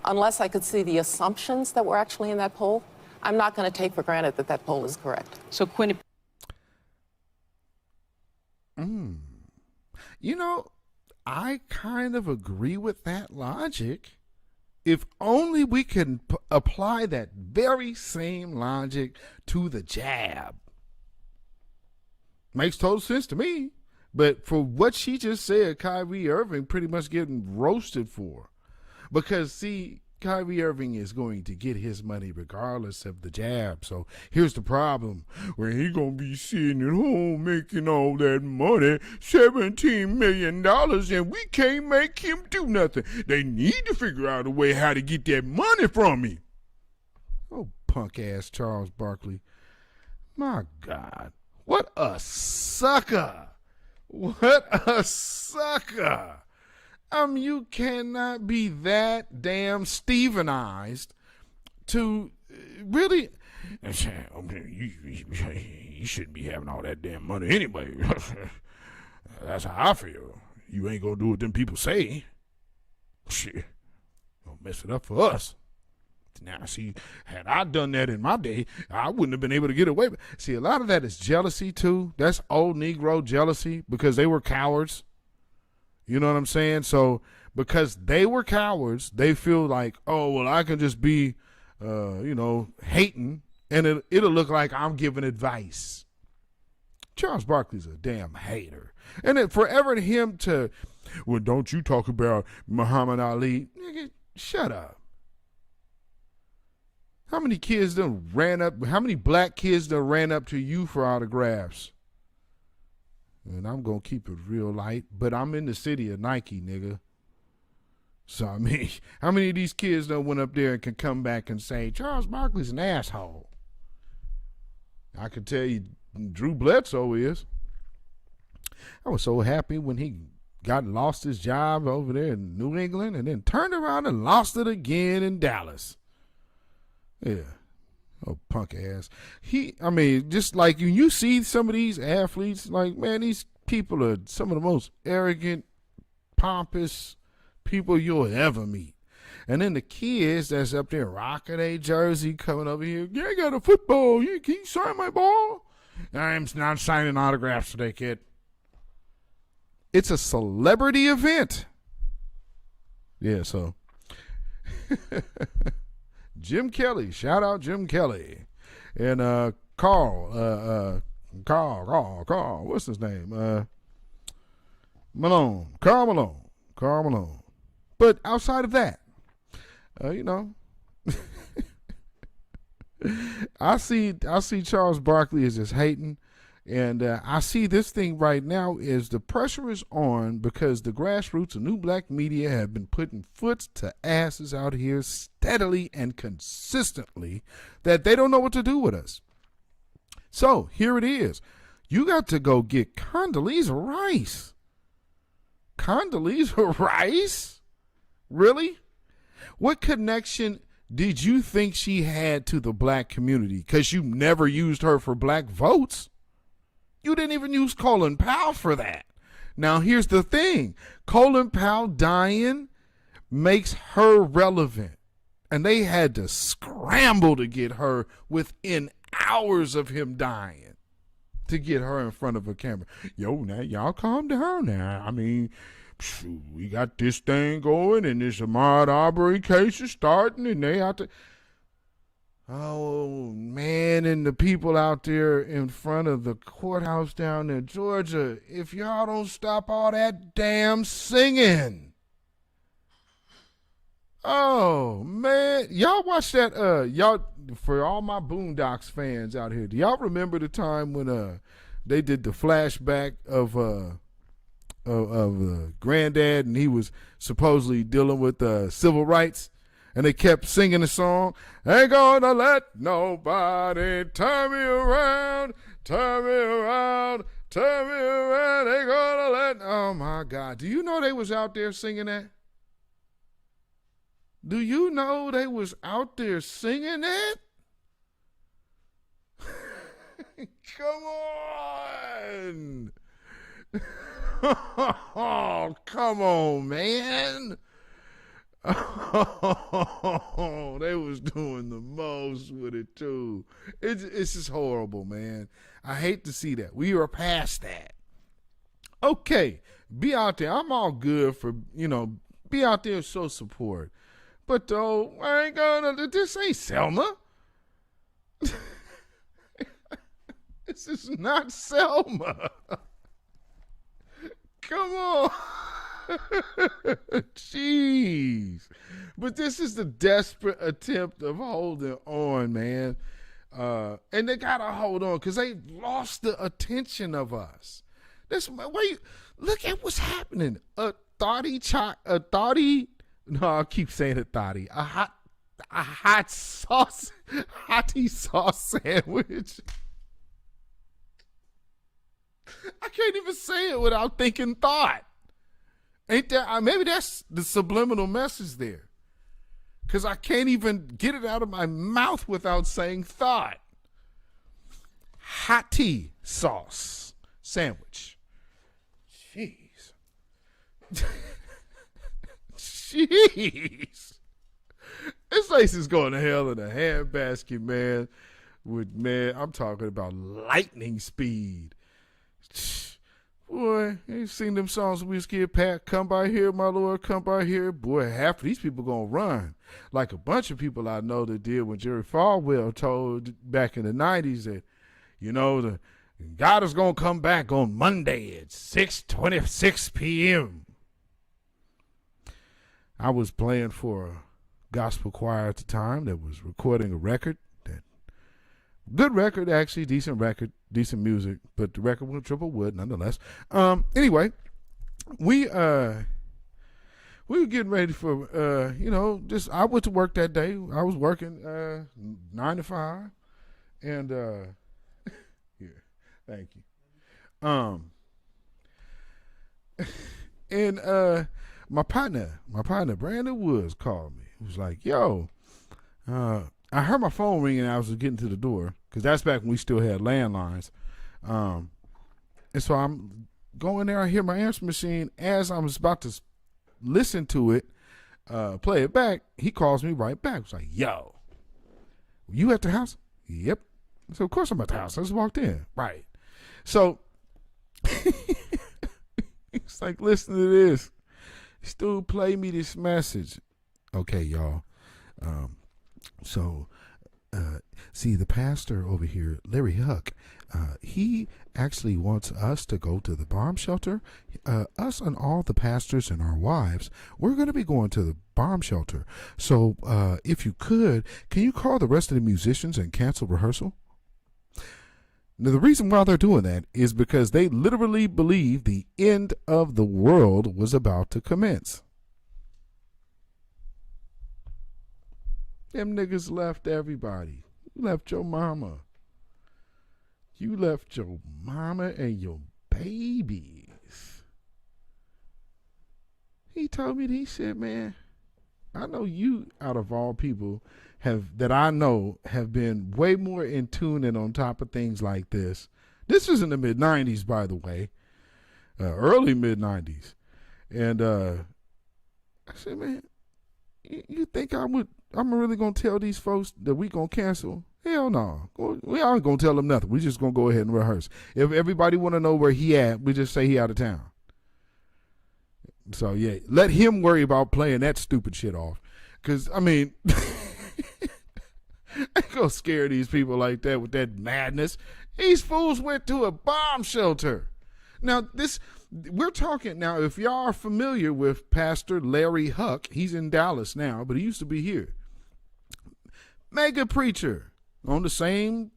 unless I could see the assumptions that were actually in that poll, I'm not going to take for granted that that poll is correct. So, Quinn. You know, I kind of agree with that logic. If only we can apply that very same logic to the jab. Makes total sense to me. But for what she just said, Kyrie Irving pretty much getting roasted for. Because, see, Kyrie Irving is going to get his money regardless of the jab. So here's the problem. When he going to be sitting at home making all that money, $17 million, and we can't make him do nothing. They need to figure out a way how to get that money from him. Oh, punk-ass Charles Barkley. My God. What a sucker. What a sucker. You cannot be that damn Stevenized to really. You shouldn't be having all that damn money anyway. That's how I feel. You ain't gonna do what them people say. Shit, don't mess it up for us. Now, see, had I done that in my day, I wouldn't have been able to get away with it. See, a lot of that is jealousy too. That's old Negro jealousy because they were cowards. You know what I'm saying? So because they were cowards, they feel like, oh, well, I can just be hating, and it'll look like I'm giving advice. Charles Barkley's a damn hater. And then forever him to, well, don't you talk about Muhammad Ali. Nigga, shut up. How many black kids done ran up to you for autographs? And I'm going to keep it real light, but I'm in the city of Nike, nigga. So, I mean, how many of these kids done went up there and can come back and say, Charles Barkley's an asshole? I can tell you, Drew Bledsoe is. I was so happy when he lost his job over there in New England and then turned around and lost it again in Dallas. Yeah. Oh, punk ass. Just like you see some of these athletes, like, man, these people are some of the most arrogant, pompous people you'll ever meet. And then the kids that's up there rocking a jersey coming over here. Yeah, I got a football. Can you sign my ball? I'm not signing autographs today, kid. It's a celebrity event. Yeah, so. Jim Kelly. Shout out Jim Kelly. And Carl. What's his name? Malone. Carl Malone. But outside of that, I see Charles Barkley as just hating, and I see this thing right now is the pressure is on because the grassroots and new black media have been putting foot to asses out here steadily and consistently that they don't know what to do with us. So here it is. You got to go get Condoleezza Rice. Condoleezza Rice? Really? What connection did you think she had to the black community? Because you never used her for black votes. You didn't even use Colin Powell for that. Now, here's the thing. Colin Powell dying makes her relevant. And they had to scramble to get her within hours of him dying to get her in front of a camera. Yo, now, y'all calm down now. I mean, we got this thing going, and this Ahmaud Arbery case is starting, and they have to. Oh, man, and the people out there in front of the courthouse down in Georgia, if y'all don't stop all that damn singing. Oh, man. Y'all watch that, for all my Boondocks fans out here, do y'all remember the time when they did the flashback of Granddad, and he was supposedly dealing with civil rights, and they kept singing the song, ain't gonna let nobody turn me around, turn me around, turn me around, ain't gonna let. Oh my God, do you know they was out there singing that? Do you know they was out there singing that? Come on. Oh, come on, man. Oh, they was doing the most with it, too. It's just horrible, man. I hate to see that. We are past that. Okay, be out there. I'm all good for, be out there and show support. But, though, I ain't gonna, this ain't Selma. This is not Selma. Come on. Jeez. But this is the desperate attempt of holding on, man. And they got to hold on because they lost the attention of us. Look at what's happening. A hottie sauce sandwich. I can't even say it without thinking thought. Ain't that? Maybe that's the subliminal message there. Because I can't even get it out of my mouth without saying thought. Hottie sauce sandwich. Jeez. Jeez. This place is going to hell in a handbasket, man. I'm talking about lightning speed. Boy, you sing them songs we was kid, Pat, come by here, my Lord, come by here. Boy, half of these people gonna run. Like a bunch of people I know that did when Jerry Falwell told back in the 90s that, the God is gonna come back on Monday at 6:26 p.m. I was playing for a gospel choir at the time that was recording a record. Good record, actually, decent record, decent music, but the record was triple wood nonetheless. Anyway, we were getting ready for I went to work that day. I was working 9 to 5, and here, thank you. And my partner Brandon Woods called me. He was like, "Yo, I heard my phone ringing and I was getting to the door because that's back when we still had landlines. And so I'm going there. I hear my answer machine. As I was about to listen to it, play it back, he calls me right back. He's like, "Yo, you at the house?" "Yep." So, of course I'm at the house. I just walked in. Right. So he's like, "Listen to this. Stu, play me this message." Okay, y'all. So, see, the pastor over here, Larry Huck, he actually wants us to go to the bomb shelter. Us and all the pastors and our wives, we're going to be going to the bomb shelter. So, if you could, can you call the rest of the musicians and cancel rehearsal? Now, the reason why they're doing that is because they literally believe the end of the world was about to commence. Them niggas left everybody. You left your mama. You left your mama and your babies. He told me, he said, "Man, I know you, out of all people, have been way more in tune and on top of things like this." This was in the mid-90s, by the way. Early mid-90s. And I said, "Man, you think I'm really going to tell these folks that we going to cancel? Hell no. We aren't going to tell them nothing. We just going to go ahead and rehearse. If everybody want to know where he at, we just say he out of town." So, yeah, let him worry about playing that stupid shit off. Because, I mean, I ain't going to scare these people like that with that madness. These fools went to a bomb shelter. Now, we're talking now, if y'all are familiar with Pastor Larry Huck, he's in Dallas now, but he used to be here. Mega preacher on the same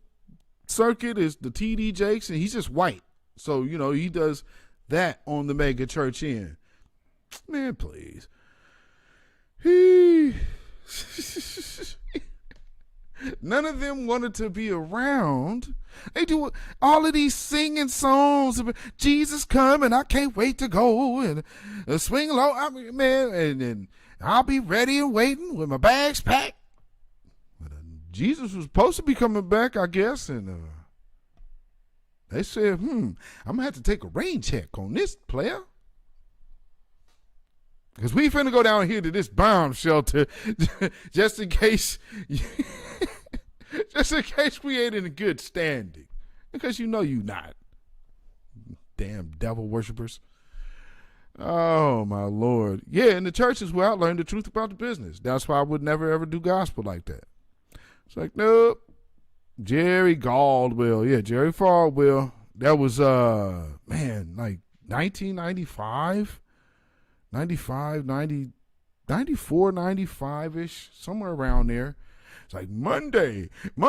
circuit as the TD Jakes, and he's just white. So, he does that on the mega church end. Man, please. None of them wanted to be around. They do all of these singing songs about Jesus coming, I can't wait to go, and swing low, and I'll be ready and waiting with my bags packed. But Jesus was supposed to be coming back, I guess, and they said, I'm going to have to take a rain check on this, player. Because we finna go down here to this bomb shelter just in case we ain't in good standing. Because you not. Damn devil worshippers. Oh, my Lord. Yeah, and the churches where I learned the truth about the business. That's why I would never, ever do gospel like that. It's like, nope. Jerry Falwell. Yeah, Jerry Falwell. That was, like 1995? 94, 95-ish, somewhere around there. It's like Monday at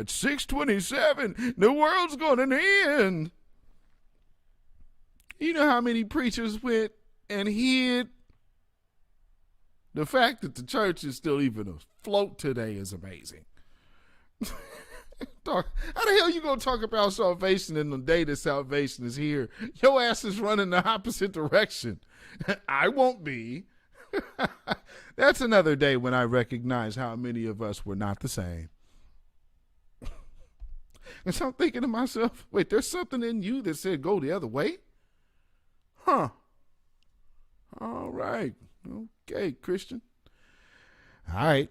6:27, the world's going to end. You know how many preachers went and hid? The fact that the church is still even afloat today is amazing. How the hell you going to talk about salvation in the day that salvation is here? Your ass is running the opposite direction. I won't be. That's another day when I recognize how many of us were not the same. And so I'm thinking to myself, wait, there's something in you that said go the other way? Huh. All right. Okay, Christian. All right.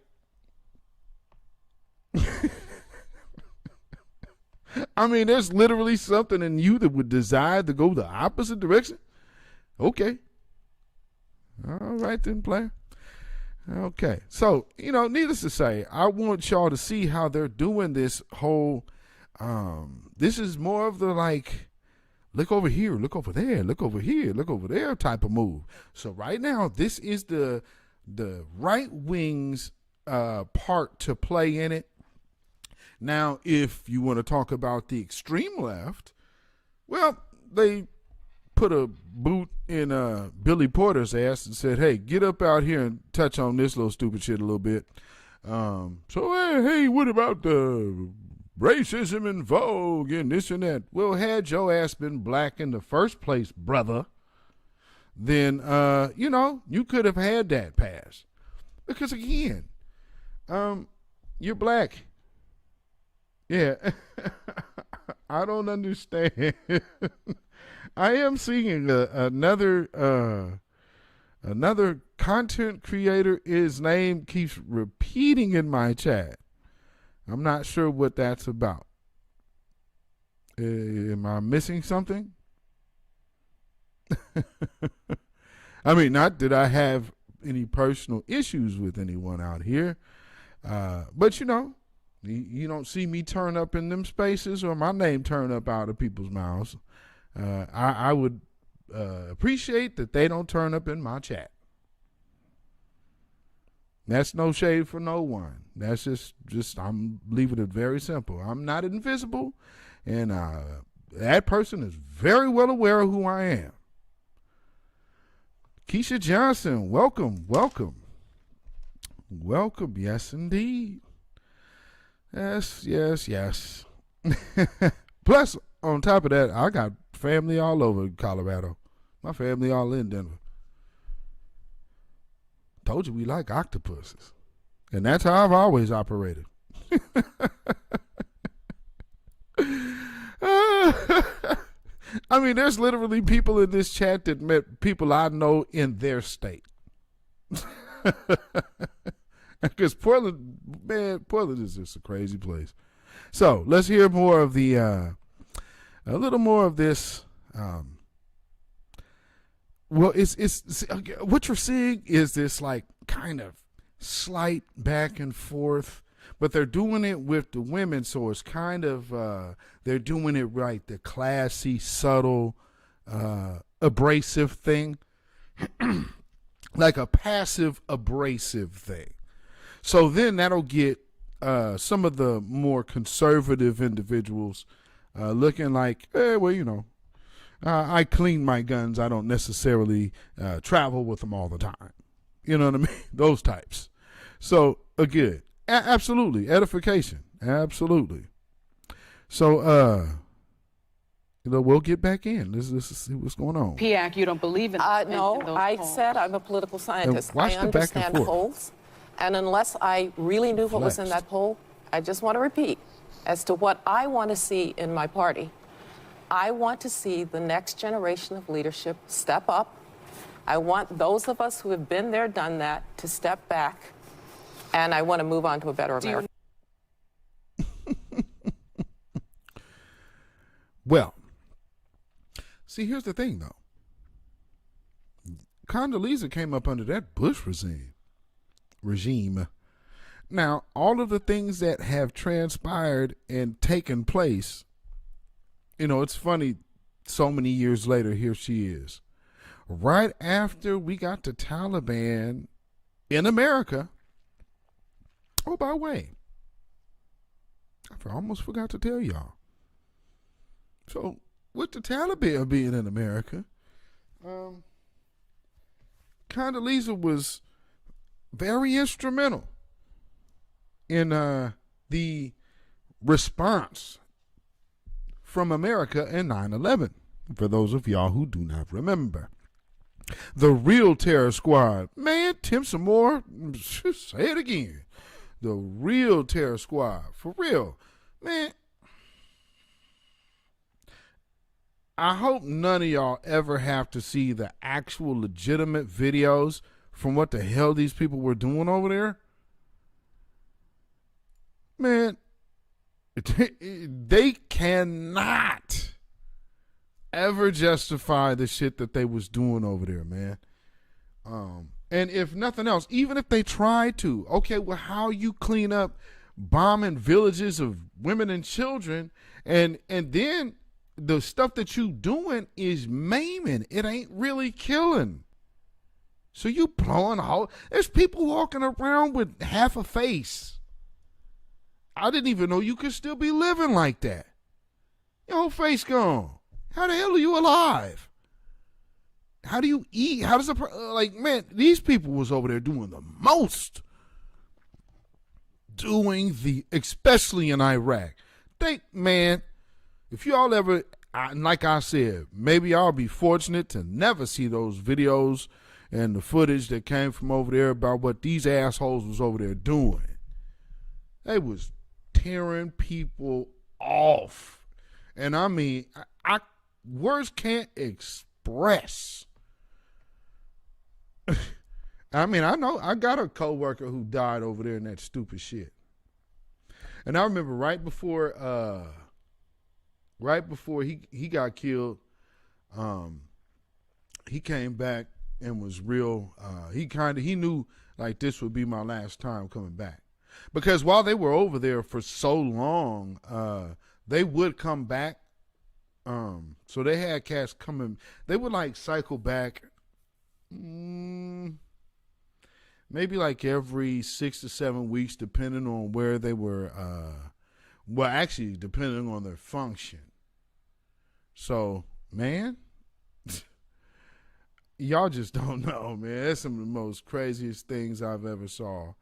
I mean, there's literally something in you that would desire to go the opposite direction. Okay. All right then, player. Okay. So, needless to say, I want y'all to see how they're doing this whole, this is more of the like, look over here, look over there, look over here, look over there type of move. So right now, this is the right wing's part to play in it. Now, if you want to talk about the extreme left, well, they put a boot in Billy Porter's ass and said, hey, get up out here and touch on this little stupid shit a little bit. Hey, what about the racism in vogue and this and that? Well, had your ass been black in the first place, brother, then, you could have had that pass. Because, again, you're black. Yeah. I don't understand. I am seeing another content creator. His name keeps repeating in my chat. I'm not sure what that's about. Am I missing something? I mean, not that I have any personal issues with anyone out here, but you don't see me turn up in them spaces or my name turn up out of people's mouths. I would appreciate that they don't turn up in my chat. That's no shade for no one. That's just I'm leaving it very simple. I'm not invisible, and that person is very well aware of who I am. Keisha Johnson, welcome. Yes, indeed. Yes. Plus, on top of that, I got family all over Colorado. My family all in Denver. Told you we like octopuses. And that's how I've always operated. I mean, there's literally people in this chat that met people I know in their state. Because Portland is just a crazy place. So let's hear more of the, a little more of this. It's what you're seeing is this like kind of slight back and forth, but they're doing it with the women, so it's kind of they're doing it right, the classy, subtle, abrasive thing, like a passive abrasive thing. So then that'll get some of the more conservative individuals looking like, I clean my guns. I don't necessarily travel with them all the time. You know what I mean? Those types. So, again, absolutely. Edification. Absolutely. So, we'll get back in. Let's see what's going on. PIAC, you don't believe in No, in those I polls. said I'm a political scientist. watch I the back and understand forth. polls. And unless I really knew what was in that poll, I just want to repeat as to what I want to see in my party. I want to see the next generation of leadership step up. I want those of us who have been there, done that, to step back. And I want to move on to a better America. Well, see, here's the thing, though. Condoleezza came up under that Bush regime. Now, all of the things that have transpired and taken place, it's funny, so many years later, here she is. Right after we got the Taliban in America. Oh, by the way, I almost forgot to tell y'all. So, with the Taliban being in America, Condoleezza was very instrumental in the response from America in 9/11. For those of y'all who do not remember, the real terror squad, man, Tim some more, say it again. The real terror squad, for real, man. I hope none of y'all ever have to see the actual legitimate videos from what the hell these people were doing over there. Man, they cannot ever justify the shit that they was doing over there, man. And if nothing else, even if they try to, okay, well, how you clean up bombing villages of women and children, and then the stuff that you doing is maiming. It ain't really killing. So you blowing a hole. There's people walking around with half a face. I didn't even know you could still be living like that. Your whole face gone. How the hell are you alive? How do you eat? How does like, man, these people was over there doing the most. Especially in Iraq. Man, if y'all ever, like I said, maybe y'all be fortunate to never see those videos and the footage that came from over there about what these assholes was over there doing. They was tearing people off. And I mean, words can't express. I mean, I know I got a coworker who died over there in that stupid shit. And I remember right before he got killed, he came back and was real. He knew like this would be my last time coming back, because while they were over there for so long, they would come back. So they had cats coming. They would like cycle back. Maybe like every 6 to 7 weeks, depending on where they were. Well, actually, depending on their function. So, man, y'all just don't know, man. That's some of the most craziest things I've ever saw.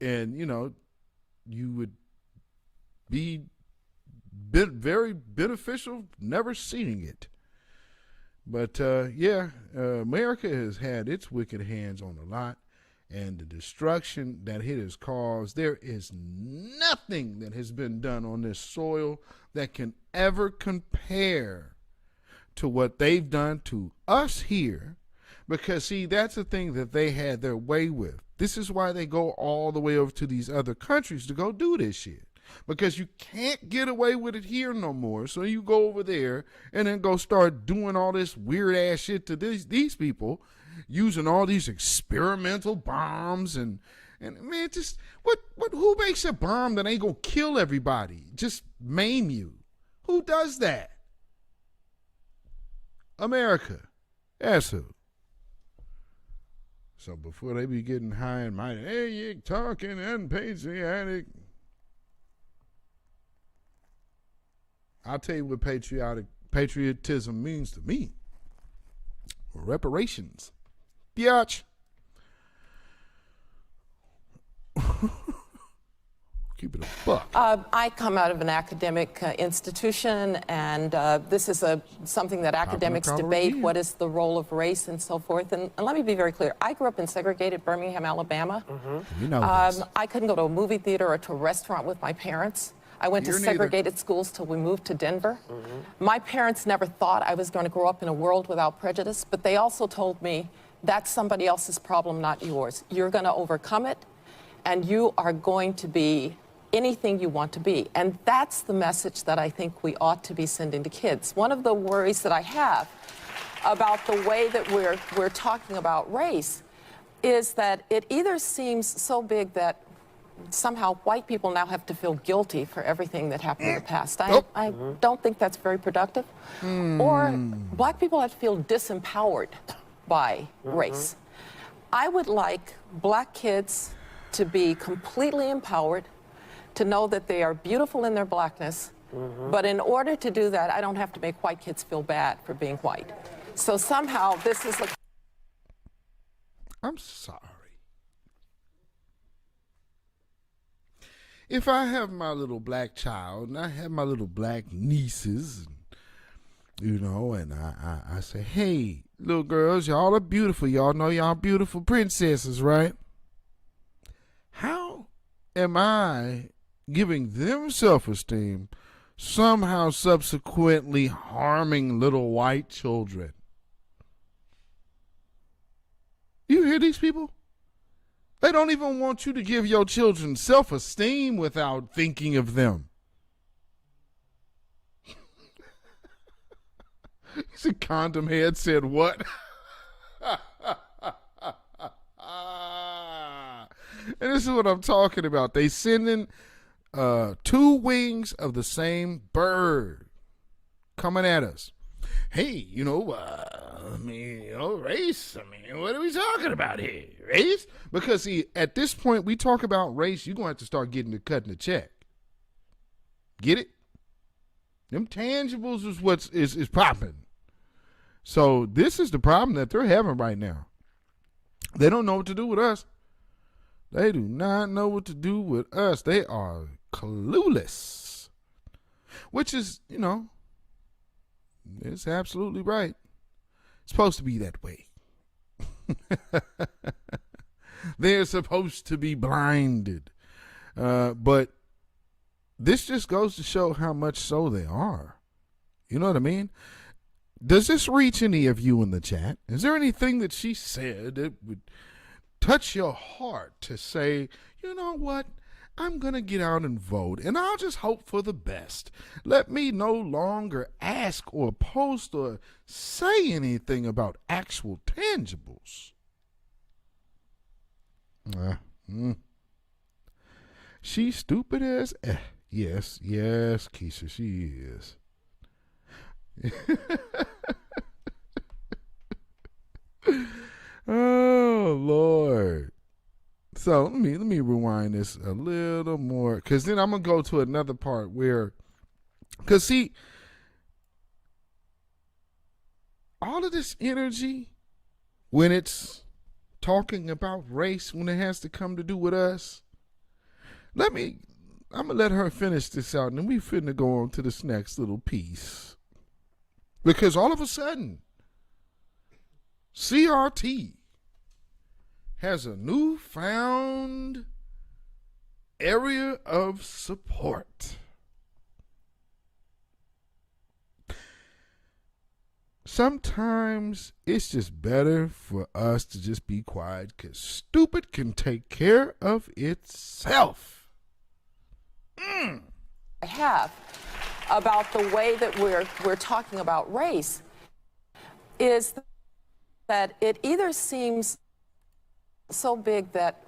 And, you know, you would be very beneficial never seeing it. But, America has had its wicked hands on a lot, and the destruction that it has caused, there is nothing that has been done on this soil that can ever compare to what they've done to us here. Because, see, that's the thing that they had their way with. This is why they go all the way over to these other countries to go do this shit. Because you can't get away with it here no more. So you go over there and then go start doing all this weird ass shit to these people, using all these experimental bombs and man, just who makes a bomb that ain't gonna kill everybody, just maim you? Who does that? America. That's who. So before they be getting high and mighty, hey, you talking unpatriotic. I'll tell you what patriotism means to me. Reparations. Biatch. Keep it a buck. I come out of an academic institution, and this is something that academics debate. What is the role of race and so forth? And let me be very clear. I grew up in segregated Birmingham, Alabama. You know this. I couldn't go to a movie theater or to a restaurant with my parents. I went to segregated schools till we moved to Denver. My parents never thought I was going to grow up in a world without prejudice, but they also told me that's somebody else's problem, not yours. You're going to overcome it, and you are going to be anything you want to be. And that's the message that I think we ought to be sending to kids. One of the worries that I have about the way that we're talking about race is that it either seems so big that somehow white people now have to feel guilty for everything that happened in the past. I don't think that's very productive. Or black people have to feel disempowered by race. I would like black kids to be completely empowered, to know that they are beautiful in their blackness, but in order to do that, I don't have to make white kids feel bad for being white. So somehow this is like... I'm sorry. If I have my little black child and I have my little black nieces, you know, and I say, hey, little girls, y'all are beautiful. Y'all know y'all beautiful princesses, right? How am I giving them self-esteem, somehow subsequently harming little white children? You hear these people? They don't even want you to give your children self-esteem without thinking of them. See, condom head said what? And this is what I'm talking about. They sending two wings of the same bird coming at us. Hey, race. What are we talking about here? Race? Because see, at this point, we talk about race, you're going to have to start getting the cutting the check. Get it? Them tangibles is what's is popping. So this is the problem that they're having right now. They don't know what to do with us. They do not know what to do with us. They are clueless. Which is, it's absolutely right. It's supposed to be that way. They're supposed to be blinded. But this just goes to show how much so they are. You know what I mean? Does this reach any of you in the chat? Is there anything that she said that would touch your heart to say, you know what? I'm going to get out and vote, and I'll just hope for the best. Let me no longer ask or post or say anything about actual tangibles. She's stupid as... Yes, Keisha, she is. Oh, Lord. So let me rewind this a little more, because then I'm going to go to another part where, because see, all of this energy, when it's talking about race, when it has to come to do with us, I'm going to let her finish this out, and then we finna go on to this next little piece. Because all of a sudden, CRT has a newfound area of support. Sometimes it's just better for us to just be quiet, because stupid can take care of itself. I have about the way that we're talking about race is that it either seems so big that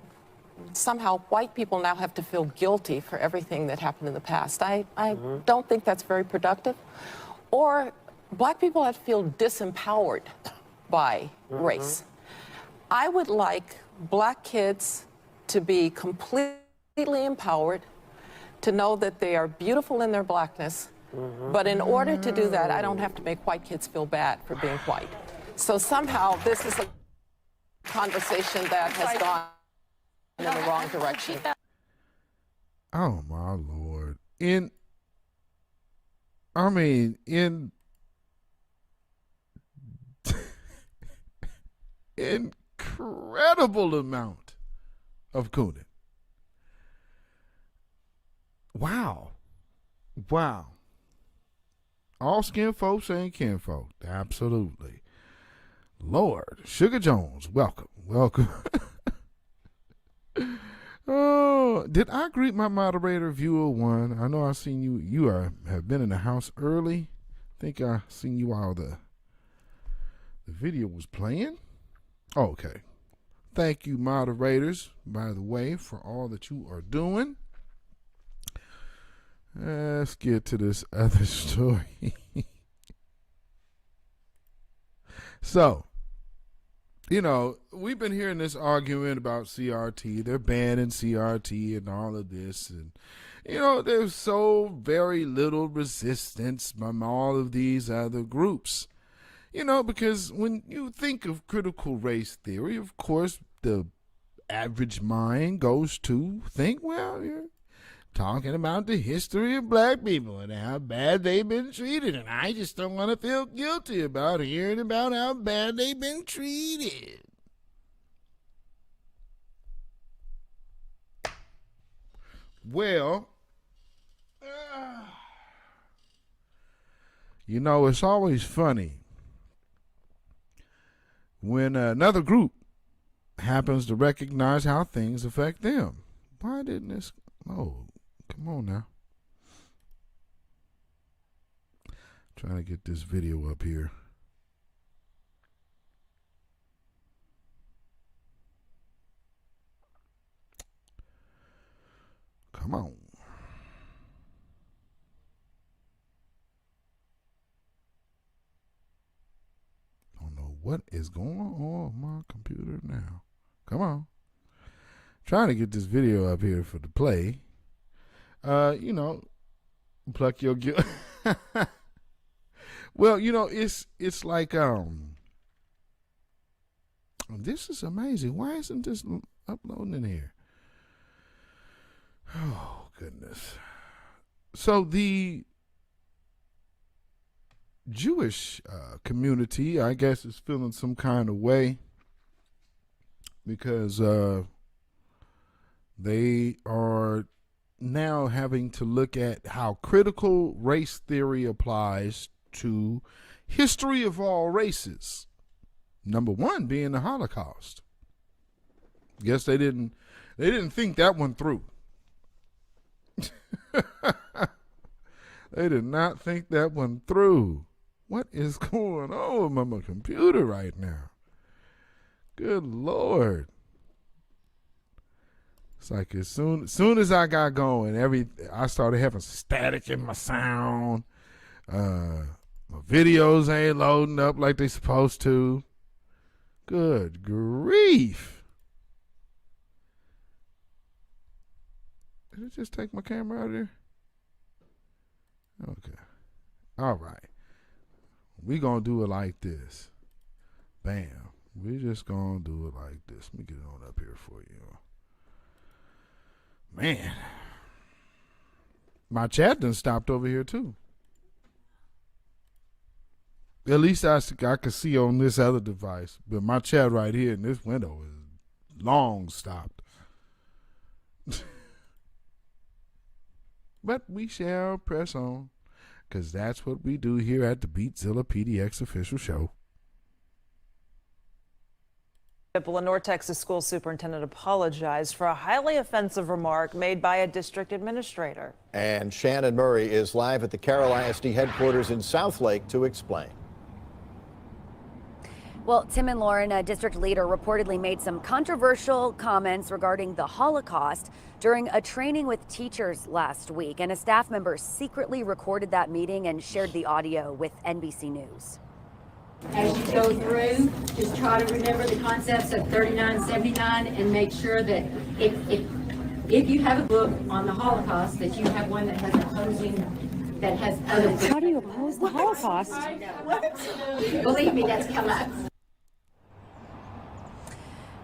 somehow white people now have to feel guilty for everything that happened in the past. I don't think that's very productive. Or black people have to feel disempowered by race. I would like black kids to be completely empowered, to know that they are beautiful in their blackness. But in order to do that, I don't have to make white kids feel bad for being white. So somehow this is a conversation that has gone in the wrong direction. Oh my Lord. Incredible amount of cooning. Wow. All skin folks ain't kin folk. Absolutely. Lord, Sugar Jones, welcome. Oh, did I greet my moderator, viewer one? I know I seen you. You have been in the house early. I think I seen you while the video was playing. Okay. Thank you, moderators, by the way, for all that you are doing. Let's get to this other story. So, we've been hearing this argument about CRT. They're banning CRT and all of this. And, there's so very little resistance from all of these other groups. Because when you think of critical race theory, of course, the average mind goes to think, well, you're talking about the history of black people and how bad they've been treated. And I just don't want to feel guilty about hearing about how bad they've been treated. Well, it's always funny when another group happens to recognize how things affect them. Why didn't this? Oh, come on now. Trying to get this video up here. Come on. Don't know what is going on my computer now. Come on. Trying to get this video up here for the play. You know, pluck your guilt. Well, you know, it's like this is amazing. Why isn't this uploading in here? Oh, goodness. So the Jewish community, I guess, is feeling some kind of way because they are now having to look at how critical race theory applies to history of all races. Number one being the Holocaust. Guess they didn't think that one through. They did not think that one through. What is going on with my computer right now? Good Lord. It's like as soon as I got going, I started having static in my sound. My videos ain't loading up like they supposed to. Good grief. Did it just take my camera out of there? Okay. All right. We gonna do it like this. Bam. We just gonna do it like this. Let me get it on up here for you. Man. My chat done stopped over here too. At least I could see on this other device. But my chat right here in this window is long stopped. But we shall press on, because that's what we do here at the Beatzilla PDX official show. A North Texas school superintendent apologized for a highly offensive remark made by a district administrator. And Shannon Murray is live at the Carroll ISD headquarters in Southlake to explain. Well, Tim and Lauren, a district leader, reportedly made some controversial comments regarding the Holocaust during a training with teachers last week. And a staff member secretly recorded that meeting and shared the audio with NBC News. As you go through, just try to remember the concepts of 3979 and make sure that if you have a book on the Holocaust, that you have one that has opposing, that has other. How do you oppose the Holocaust? Believe me, that's come up.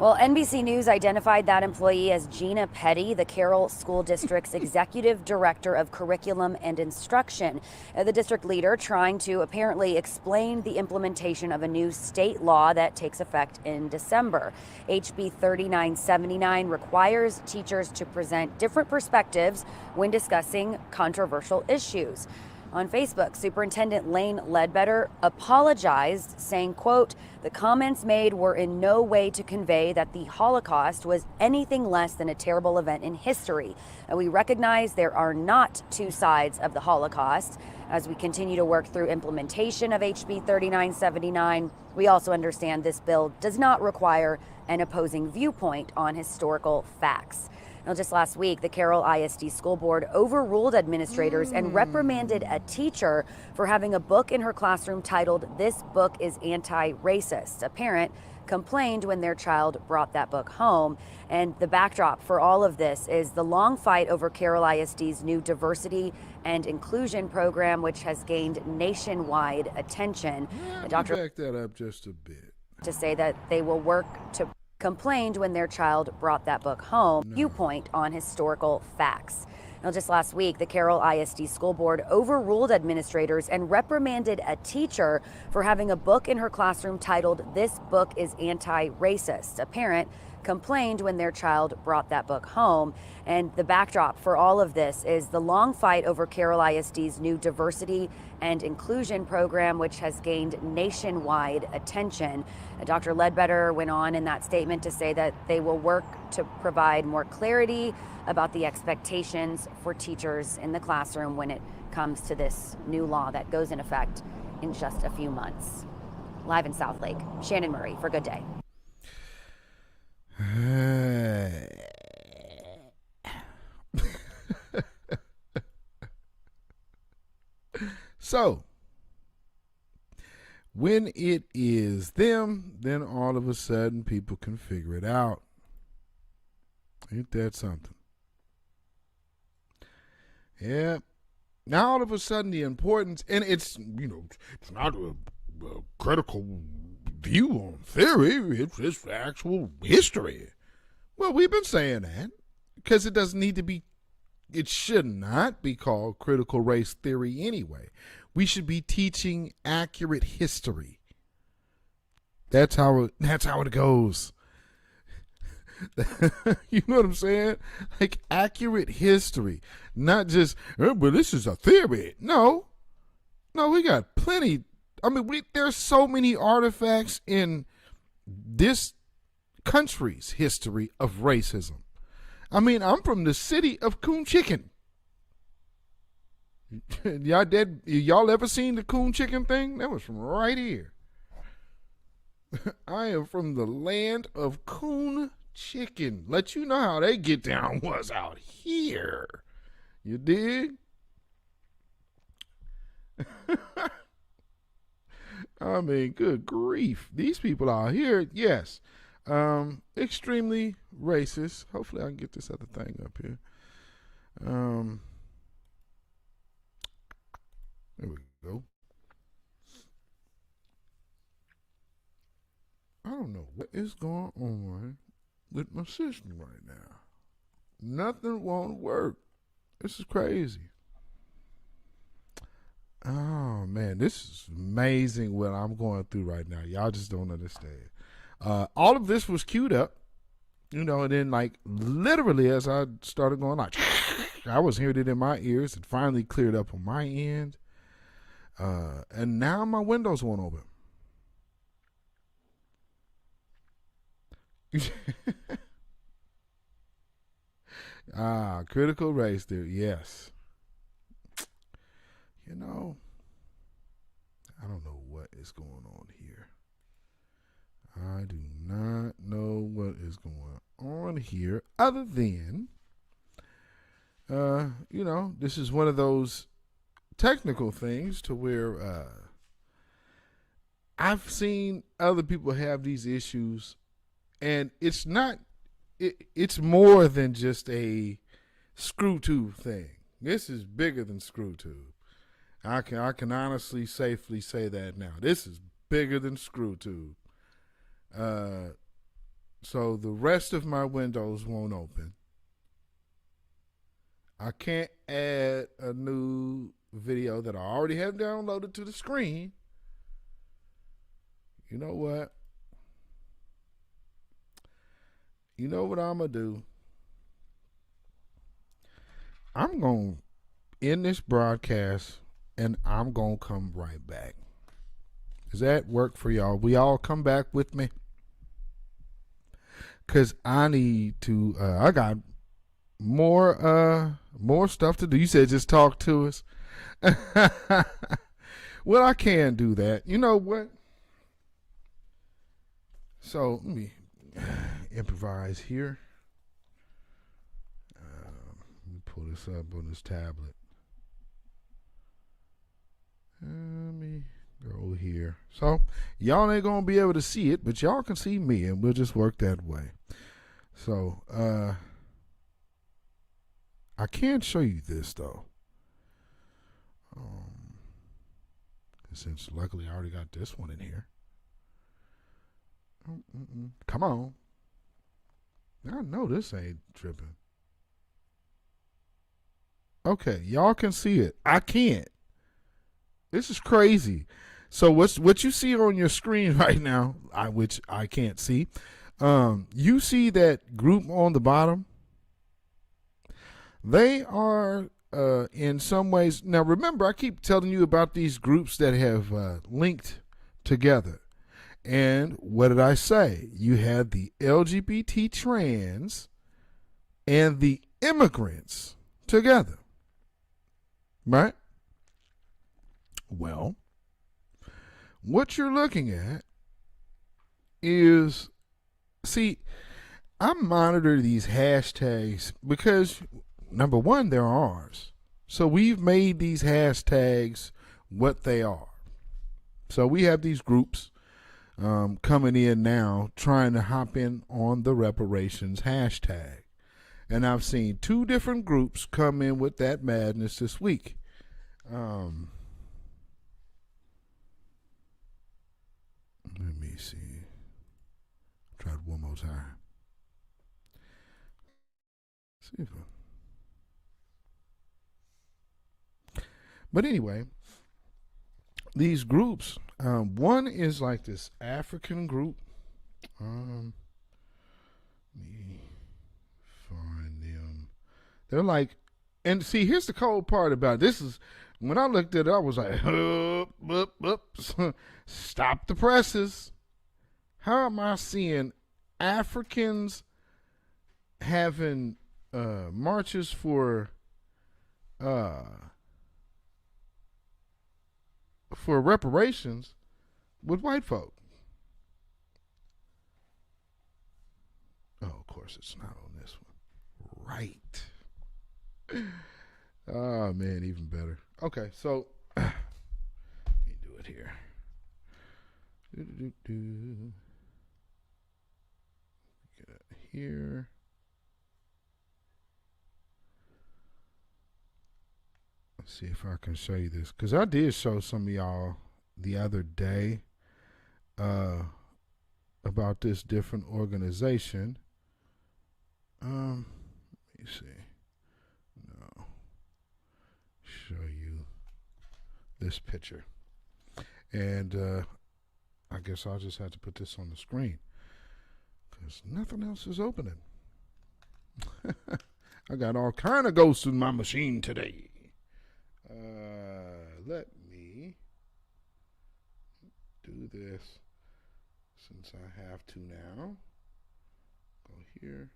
Well, NBC News identified that employee as Gina Petty, the Carroll School District's Executive Director of Curriculum and Instruction. The district leader trying to apparently explain the implementation of a new state law that takes effect in December. HB 3979 requires teachers to present different perspectives when discussing controversial issues. On Facebook, Superintendent Lane Ledbetter apologized, saying, quote, "The comments made were in no way to convey that the Holocaust was anything less than a terrible event in history. And we recognize there are not two sides of the Holocaust. As we continue to work through implementation of HB 3979, we also understand this bill does not require an opposing viewpoint on historical facts." Now, just last week, the Carroll ISD School Board overruled administrators and reprimanded a teacher for having a book in her classroom titled "This Book is Anti-Racist." A parent complained when their child brought that book home. And the backdrop for all of this is the long fight over Carroll ISD's new diversity and inclusion program, which has gained nationwide attention. The doctor back that up just a bit to say that they will work to complained when their child brought that book home. Viewpoint on historical facts. Now, just last week, the Carroll ISD School Board overruled administrators and reprimanded a teacher for having a book in her classroom titled "This Book is Anti-Racist." A parent complained when their child brought that book home. And the backdrop for all of this is the long fight over Carroll ISD's new diversity and inclusion program, which has gained nationwide attention. Dr. Ledbetter went on in that statement to say that they will work to provide more clarity about the expectations for teachers in the classroom when it comes to this new law that goes in effect in just a few months. Live in South Lake, Shannon Murray for Good Day. So, when it is them, then all of a sudden people can figure it out. Ain't that something? Yeah. Now all of a sudden the importance, and it's, it's not a critical view on theory, it's actual history. Well, we've been saying that because it doesn't need to be, it should not be called critical race theory anyway. We should be teaching accurate history. That's how it goes. You know what I'm saying? Like accurate history, not just, but this is a theory. No, we got plenty. I mean, there's so many artifacts in this country's history of racism. I mean, I'm from the city of Coon Chicken. Y'all ever seen the Coon Chicken thing? That was from right here. I am from the land of Coon Chicken. Let you know how they get down was out here. You dig? I mean, good grief. These people out here, yes, extremely racist. Hopefully I can get this other thing up here. There we go. I don't know what is going on with my system right now. Nothing won't work. This is crazy. Oh man, this is amazing what I'm going through right now. Y'all just don't understand. All of this was queued up, and then like literally as I started going like, I was hearing it in my ears. It finally cleared up on my end. And now my windows won't open. Critical race theory, yes. I don't know what is going on here. I do not know what is going on here other than, this is one of those technical things to where I've seen other people have these issues, and it's not, it's more than just a screw tube thing. This is bigger than screw tube. I can honestly safely say that now. This is bigger than screw tube. So the rest of my windows won't open. I can't add a new video that I already have downloaded to the screen. You know what? You know what I'm going to do? I'm going to end this broadcast and I'm going to come right back. Does that work for y'all? Will y'all come back with me? Because I need to, I got more stuff to do. You said just talk to us. Well, I can do that. You know what? So let me improvise here. Let me pull this up on this tablet. Let me go here. So y'all ain't gonna be able to see it, but y'all can see me, and we'll just work that way. So I can't show you this though. Since luckily I already got this one in here. Come on. I know this ain't tripping. Okay, y'all can see it. I can't. This is crazy. So what you see on your screen right now, which I can't see, You see that group on the bottom? They are in some ways. Now, remember, I keep telling you about these groups that have linked together. And what did I say? You had the LGBT trans and the immigrants together. Right? Well, what you're looking at is, see, I monitor these hashtags because, number one, they're ours. So we've made these hashtags what they are. So we have these groups coming in now trying to hop in on the reparations hashtag. And I've seen 2 different groups come in with that madness this week. Let me see. Try it one more time. See if But anyway, these groups, one is like this African group. Let me find them. They're like, and see, here's the cold part about it. This is, when I looked at it, I was like, stop the presses. How am I seeing Africans having marches for reparations with white folk? Oh, of course it's not on this one. Right. Oh, man, even better. Okay, so let me do it here. Get it here. Let's see if I can show you this, because I did show some of y'all the other day about this different organization. Let me see. No. Show you this picture. And I guess I'll just have to put this on the screen because nothing else is opening. I got all kind of ghosts in my machine today. Let me do this since I have to now. Go here.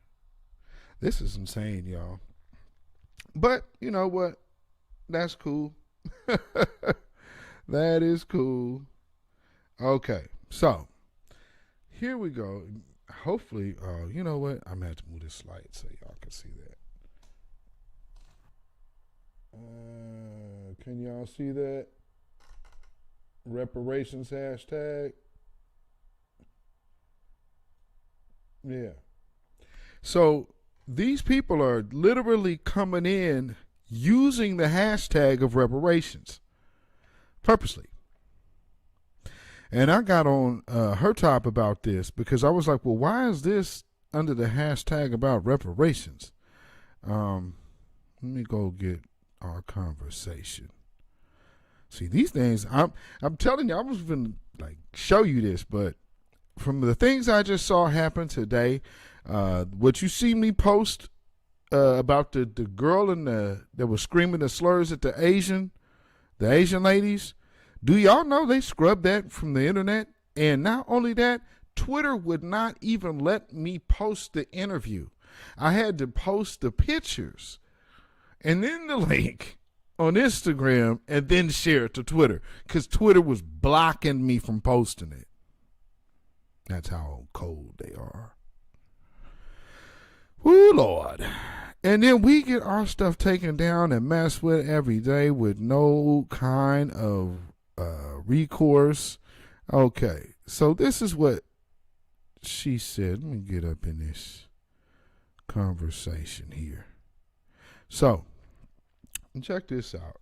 This is insane, y'all. But you know what? That's cool. That is cool. Okay, so here we go. Hopefully, you know what? I'm gonna have to move this slide so y'all can see that. Can y'all see that? Reparations hashtag. Yeah. So these people are literally coming in using the hashtag of reparations purposely. And I got on her top about this because I was like, well, why is this under the hashtag about reparations? Let me go get our conversation. See, these things, I'm telling you, I was going to like show you this, but from the things I just saw happen today, what you see me post about the girl that was screaming the slurs at the Asian ladies, do y'all know they scrubbed that from the internet? And not only that, Twitter would not even let me post the interview. I had to post the pictures and then the link on Instagram and then share it to Twitter because Twitter was blocking me from posting it. That's how cold they are. Woo, Lord. And then we get our stuff taken down and messed with every day with no kind of recourse. Okay, so this is what she said. Let me get up in this conversation here. So, check this out.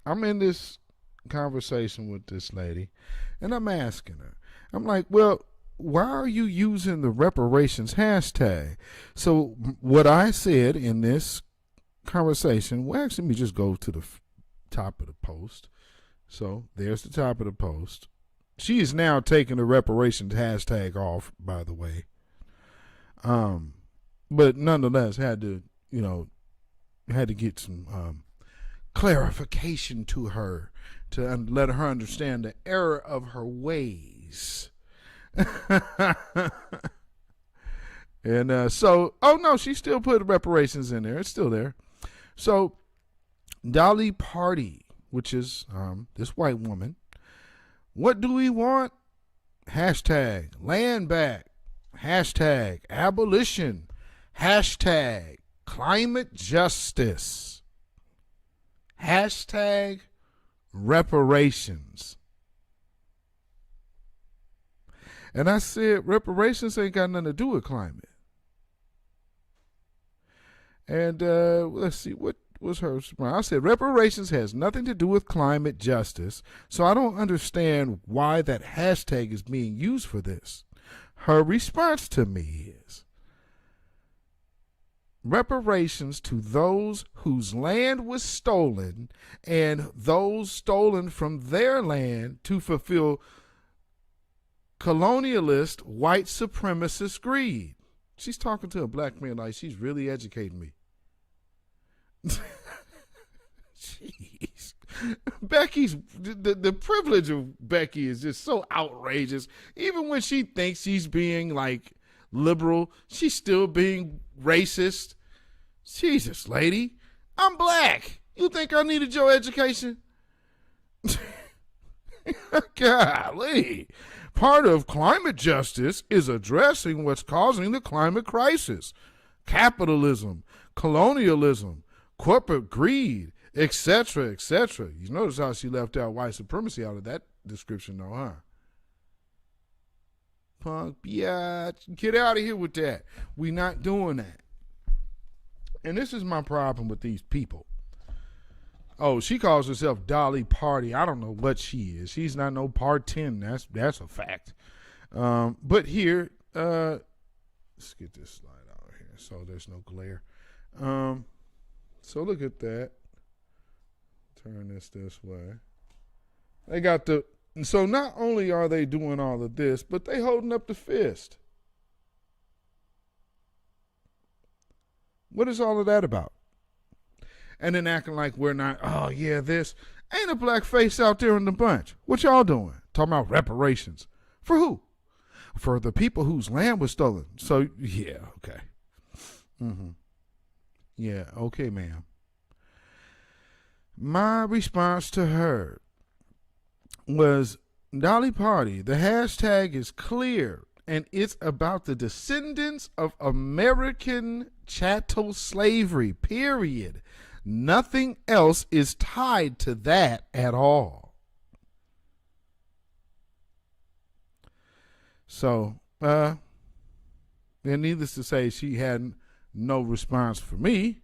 I'm in this conversation with this lady, and I'm asking her. I'm like, well, why are you using the reparations hashtag? So what I said in this conversation, well, actually, let me just go to the top of the post. So there's the top of the post. She is now taking the reparations hashtag off, by the way. But nonetheless, had to get some clarification to her to let her understand the error of her ways. And she still put reparations in there. It's still there. So Dolly Party, which is this white woman, what do we want? Hashtag land back. Hashtag abolition. Hashtag climate justice. Hashtag reparations. And I said, reparations ain't got nothing to do with climate. And let's see, what was her response? I said, reparations has nothing to do with climate justice, so I don't understand why that hashtag is being used for this. Her response to me is, reparations to those whose land was stolen and those stolen from their land to fulfill colonialist white supremacist greed. She's talking to a black man like she's really educating me. Jeez. Becky's the privilege of Becky is just so outrageous. Even when she thinks she's being like liberal, she's still being racist. Jesus, lady, I'm black. You think I needed your education? Golly. Part of climate justice is addressing what's causing the climate crisis. Capitalism, colonialism, corporate greed, etc., etc. You notice how she left out white supremacy out of that description, though, huh? Punk biatch, get out of here with that. We're not doing that. And this is my problem with these people. Oh, she calls herself Dolly Party. I don't know what she is. She's not no part 10. That's a fact. But here, let's get this slide out here so there's no glare. So look at that. Turn this way. They got so not only are they doing all of this, but they holding up the fist. What is all of that about? And then acting like we're not, oh yeah, this. Ain't a black face out there in the bunch. What y'all doing? Talking about reparations. For who? For the people whose land was stolen. So, yeah, okay. Yeah, okay, ma'am. My response to her was, Dolly Party, the hashtag is clear, and it's about the descendants of American chattel slavery, period. Nothing else is tied to that at all. So, and needless to say, she had no response for me.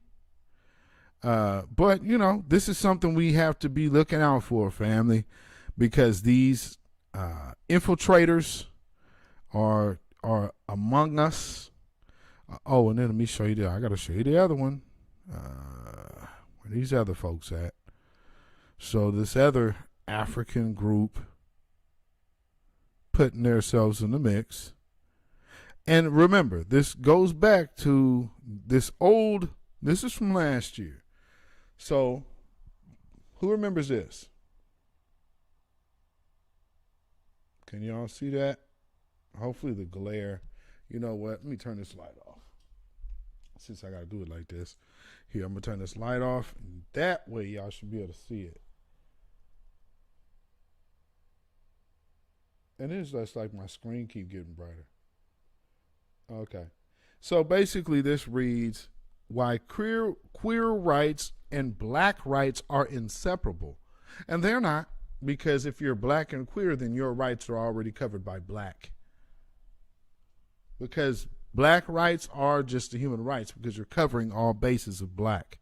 But, this is something we have to be looking out for, family, because these infiltrators are among us. And then let me show you I got to show you the other one. Where these other folks at? So this other African group putting themselves in the mix. And remember, this goes back to this is from last year. So who remembers this? Can y'all see that? Hopefully the glare. You know what? Let me turn this light off. Since I got to do it like this. Here, I'm going to turn this light off. That way, y'all should be able to see it. And it's just like my screen keep getting brighter. Okay. So basically, this reads, why queer rights and black rights are inseparable. And they're not, because if you're black and queer, then your rights are already covered by black. Because black rights are just the human rights because you're covering all bases of black.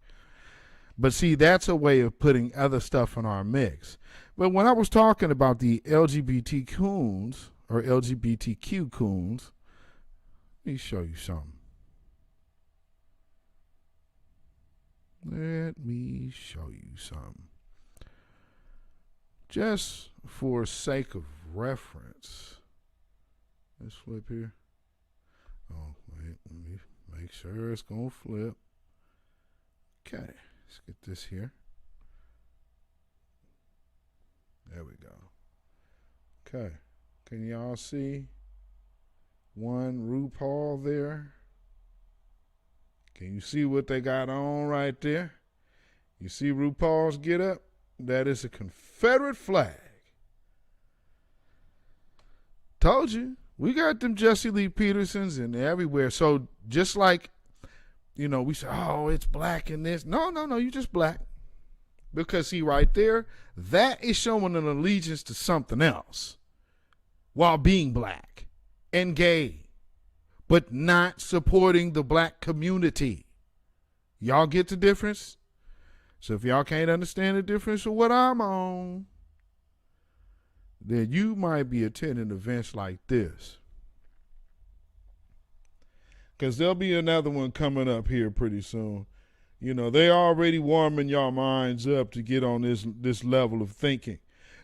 But see, that's a way of putting other stuff in our mix. But when I was talking about the LGBT coons or LGBTQ coons, let me show you something. Let me show you something. Just for sake of reference. Let's flip here. Oh, Let me make sure it's going to flip. Okay, let's get this here. There we go. Okay, can y'all see one RuPaul there? Can you see what they got on right there? You see RuPaul's get up? That is a Confederate flag. Told you. We got them Jesse Lee Petersons and everywhere. So just like, we say, oh, it's black in this. No, you just black. Because see right there, that is showing an allegiance to something else while being black and gay, but not supporting the black community. Y'all get the difference? So if y'all can't understand the difference of what I'm on, then you might be attending events like this. Because there'll be another one coming up here pretty soon. They already warming y'all minds up to get on this level of thinking,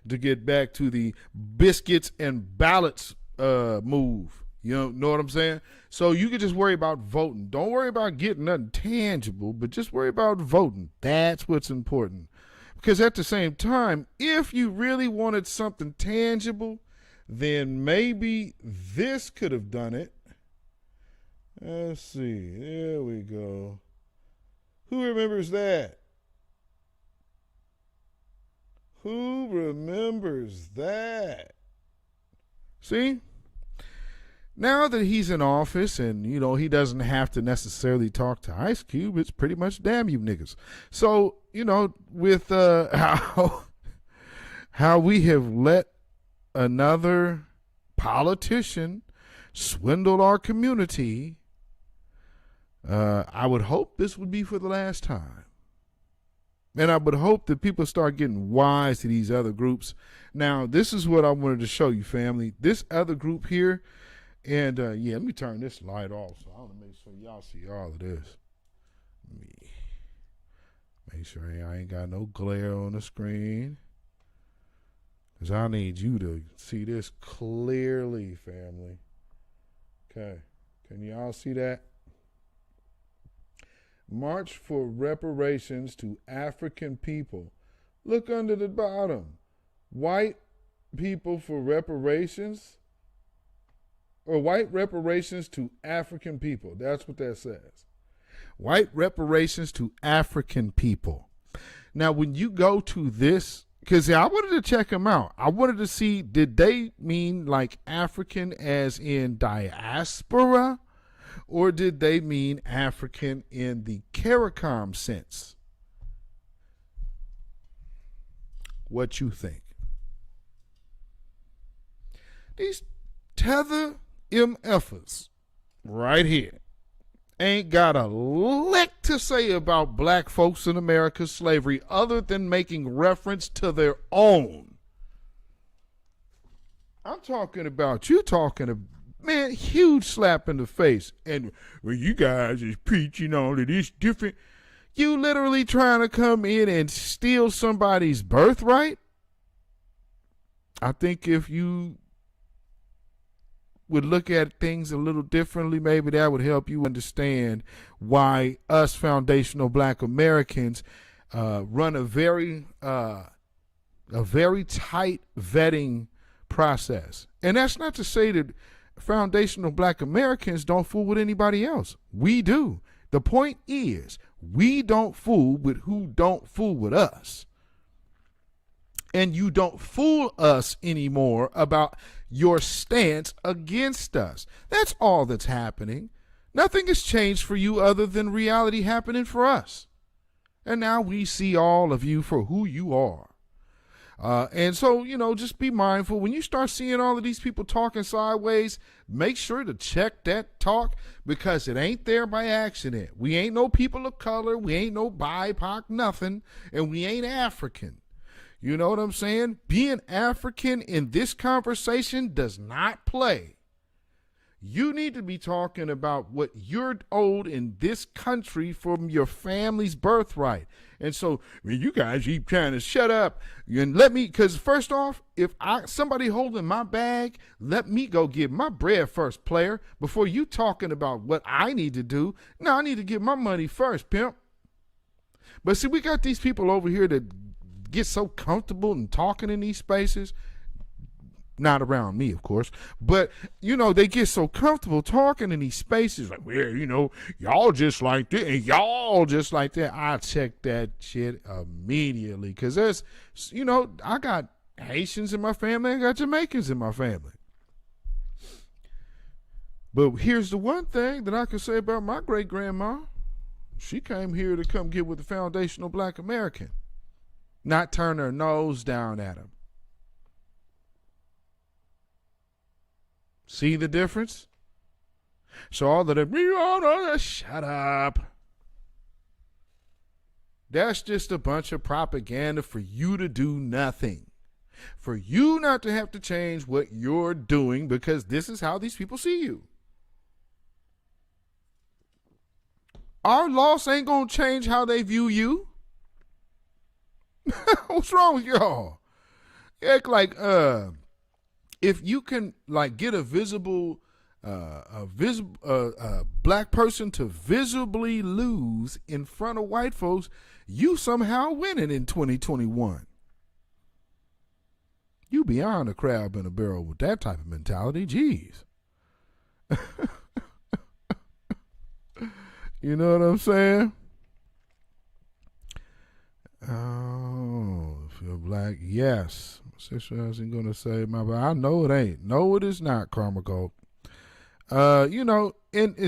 to get back to the biscuits and ballots move. You know what I'm saying? So you can just worry about voting. Don't worry about getting nothing tangible, but just worry about voting. That's what's important. Because at the same time, if you really wanted something tangible, then maybe this could have done it. Let's see. There we go. Who remembers that? Who remembers that? See? Now that he's in office and, he doesn't have to necessarily talk to Ice Cube, it's pretty much damn you niggas. So, with how we have let another politician swindle our community, I would hope this would be for the last time. And I would hope that people start getting wise to these other groups. Now, this is what I wanted to show you, family. This other group here, and let me turn this light off so I want to make sure y'all see all of this. Let me make sure I ain't got no glare on the screen, because I need you to see this clearly, family. Okay, can y'all see that? March for reparations to African people. Look under the bottom. White people for reparations, or white reparations to African people. That's what that says. White reparations to African people. Now, when you go to this, because I wanted to check them out. I wanted to see, did they mean like African as in diaspora? Or did they mean African in the CARICOM sense? What you think? These tether MFers right here ain't got a lick to say about black folks in America's slavery other than making reference to their own. I'm talking about, you talking about, man, huge slap in the face. And when you guys is preaching all of this different, you literally trying to come in and steal somebody's birthright? I think if you would look at things a little differently, maybe that would help you understand why us foundational black Americans run a very tight vetting process. And that's not to say that foundational black Americans don't fool with anybody else. We do. The point is, we don't fool with who don't fool with us. And you don't fool us anymore about your stance against us. That's all that's happening. Nothing has changed for you other than reality happening for us. And now we see all of you for who you are. And so, just be mindful. When you start seeing all of these people talking sideways, make sure to check that talk, because it ain't there by accident. We ain't no people of color. We ain't no BIPOC, nothing. And we ain't African. You know what I'm saying? Being African in this conversation does not play. You need to be talking about what you're owed in this country from your family's birthright. And so, you guys keep trying to shut up and let me, because first off, if somebody holding my bag, let me go get my bread first, player, before you talking about what I need to do. No, I need to get my money first, pimp. But see, we got these people over here that get so comfortable in talking in these spaces. Not around me, of course, but they get so comfortable talking in these spaces like, well, y'all just like this and y'all just like that. I check that shit immediately, because there's, I got Haitians in my family, I got Jamaicans in my family. But here's the one thing that I can say about my great grandma: she came here to come get with the foundational Black American, not turn her nose down at him. See the difference? So all of them, shut up. That's just a bunch of propaganda for you to do nothing. For you not to have to change what you're doing, because this is how these people see you. Our loss ain't going to change how they view you. What's wrong with y'all? Act like, if you can get a black person to visibly lose in front of white folks, you somehow winning in 2021. You beyond a crab in a barrel with that type of mentality. Jeez. You know what I'm saying? Oh, if you're black, yes. Sister isn't gonna say but I know it ain't. No, it is not, Karma Gold. And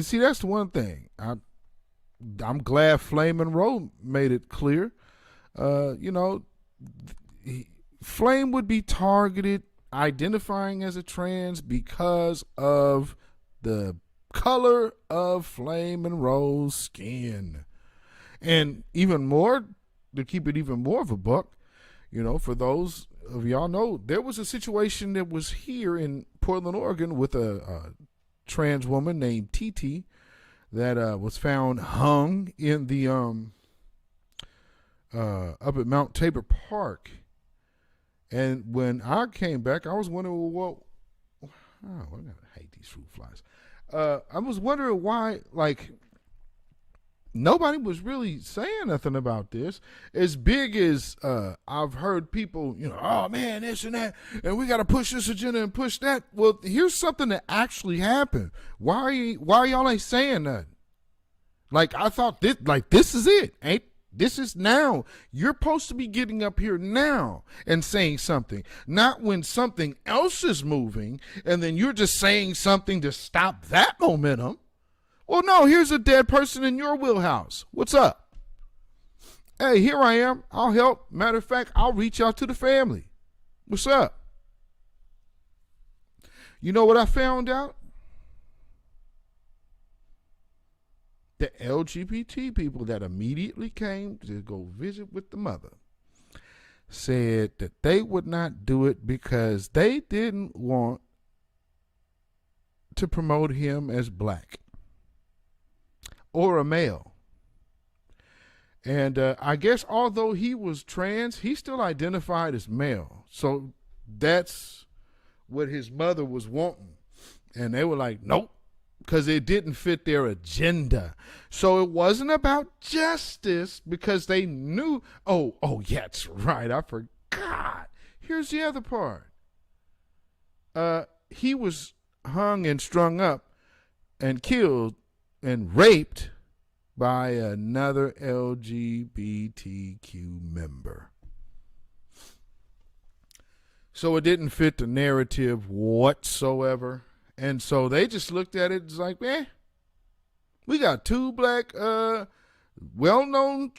see, that's the one thing. I'm glad Flame Rowe made it clear. Flame would be targeted identifying as a trans because of the color of Flame Rowe's skin. And even more, to keep it even more of a buck, for those of y'all know, there was a situation that was here in Portland, Oregon, with a trans woman named TT that was found hung in the up at Mount Tabor Park. And when I came back, I was wondering, I gotta hate these fruit flies. I was wondering why, nobody was really saying nothing about this. As big as I've heard people, oh man, this and that, and we got to push this agenda and push that. Well, here's something that actually happened. Why y'all ain't saying nothing? I thought this is it. This is now. You're supposed to be getting up here now and saying something, not when something else is moving and then you're just saying something to stop that momentum. Well, no, here's a dead person in your wheelhouse. What's up? Hey, here I am. I'll help. Matter of fact, I'll reach out to the family. What's up? You know what I found out? The LGBT people that immediately came to go visit with the mother said that they would not do it because they didn't want to promote him as black or a male. And I guess although he was trans, he still identified as male. So that's what his mother was wanting. And they were like, nope, because it didn't fit their agenda. So it wasn't about justice because they knew, oh, yeah, that's right, I forgot. Here's the other part. He was hung and strung up and killed and raped by another LGBTQ member. So it didn't fit the narrative whatsoever. And so they just looked at it as like, we got two black, well-known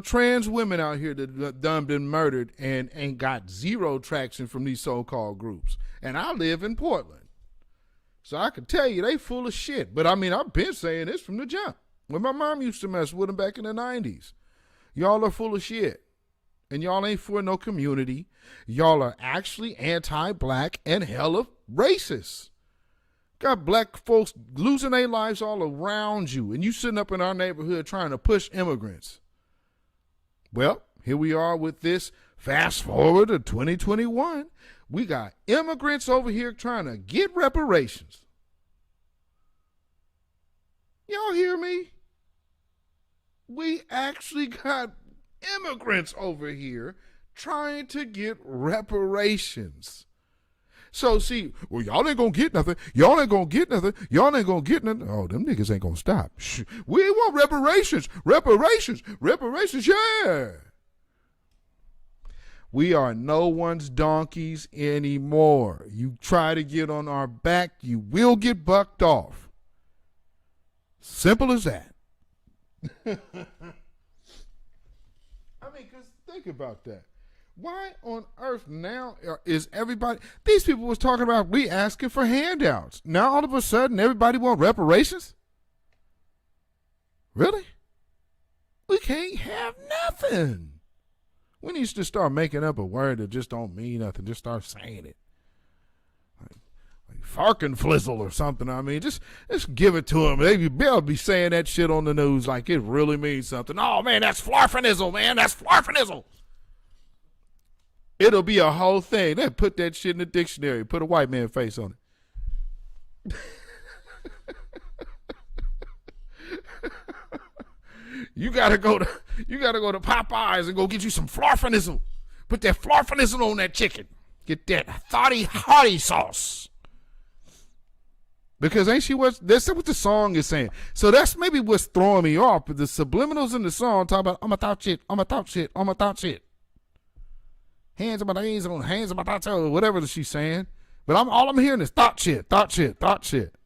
trans women out here that done been murdered and ain't got zero traction from these so-called groups. And I live in Portland. So I can tell you they full of shit. But I mean, I've been saying this from the jump. When my mom used to mess with them back in the 90s. Y'all are full of shit. And y'all ain't for no community. Y'all are actually anti-black and hella racist. Got black folks losing their lives all around you, and you sitting up in our neighborhood trying to push immigrants. Well, here we are with this. Fast forward to 2021. We got immigrants over here trying to get reparations. Y'all hear me? We actually got immigrants over here trying to get reparations. So see, well, y'all ain't gonna get nothing. Y'all ain't gonna get nothing. Y'all ain't gonna get nothing. Oh, them niggas ain't gonna stop. Shh. We want reparations. Reparations. Reparations. Yeah. We are no one's donkeys anymore. You try to get on our back, you will get bucked off. Simple as that. I mean, because think about that. Why on earth now is everybody, these people was talking about we asking for handouts. Now all of a sudden everybody want reparations? Really? We can't have nothing. We need to start making up a word that just don't mean nothing. Just start saying it. Like farkin' flizzle or something. I mean, just give it to them. They'll be saying that shit on the news like it really means something. Oh, man, that's flarfinizzle, man. That's flarfinizzle. It'll be a whole thing. They put that shit in the dictionary. Put a white man face on it. You gotta go to Popeyes and go get you some flarfinizzle. Put that flarfinizzle on that chicken. Get that hottie sauce. Because ain't she that's what the song is saying. So that's maybe what's throwing me off. But the subliminals in the song talk about I'm a thought shit, I'm a thought shit, I'm a thought shit. Hands on my knees, hands on my thoughts, or whatever she's saying. But all I'm hearing is thought shit, thought shit, thought shit.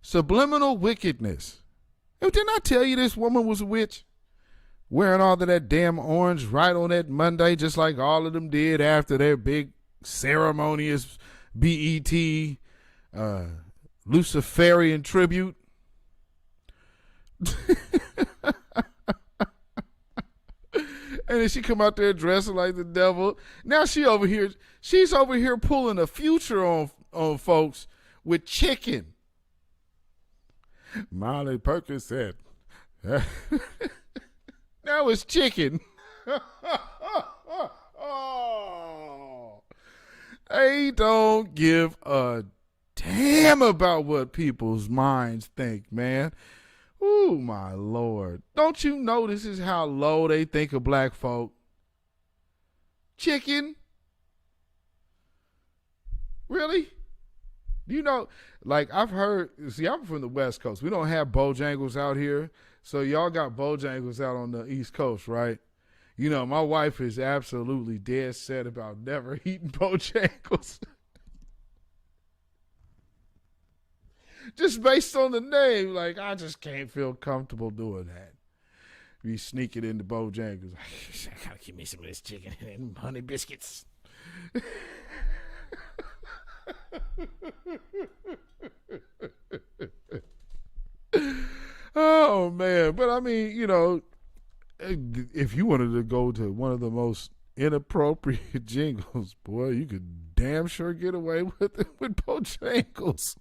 Subliminal wickedness. Didn't I tell you this woman was a witch? Wearing all of that damn orange right on that Monday, just like all of them did after their big ceremonious BET Luciferian tribute. And then she come out there dressing like the devil. Now she's over here pulling a future on folks with chicken. Molly Perkins said, now it's chicken. Oh, they don't give a damn about what people's minds think, man. Ooh, my Lord. Don't you know this is how low they think of black folk? Chicken? Really? You know, like I've heard, see, I'm from the West Coast. We don't have Bojangles out here. So y'all got Bojangles out on the East Coast, right? You know, my wife is absolutely dead set about never eating Bojangles. Just based on the name, like, I just can't feel comfortable doing that. We sneak it into Bojangles. I gotta keep me some of this chicken and honey biscuits. Oh, man. But, I mean, you know, if you wanted to go to one of the most inappropriate jingles, boy, you could damn sure get away with it with Bojangles.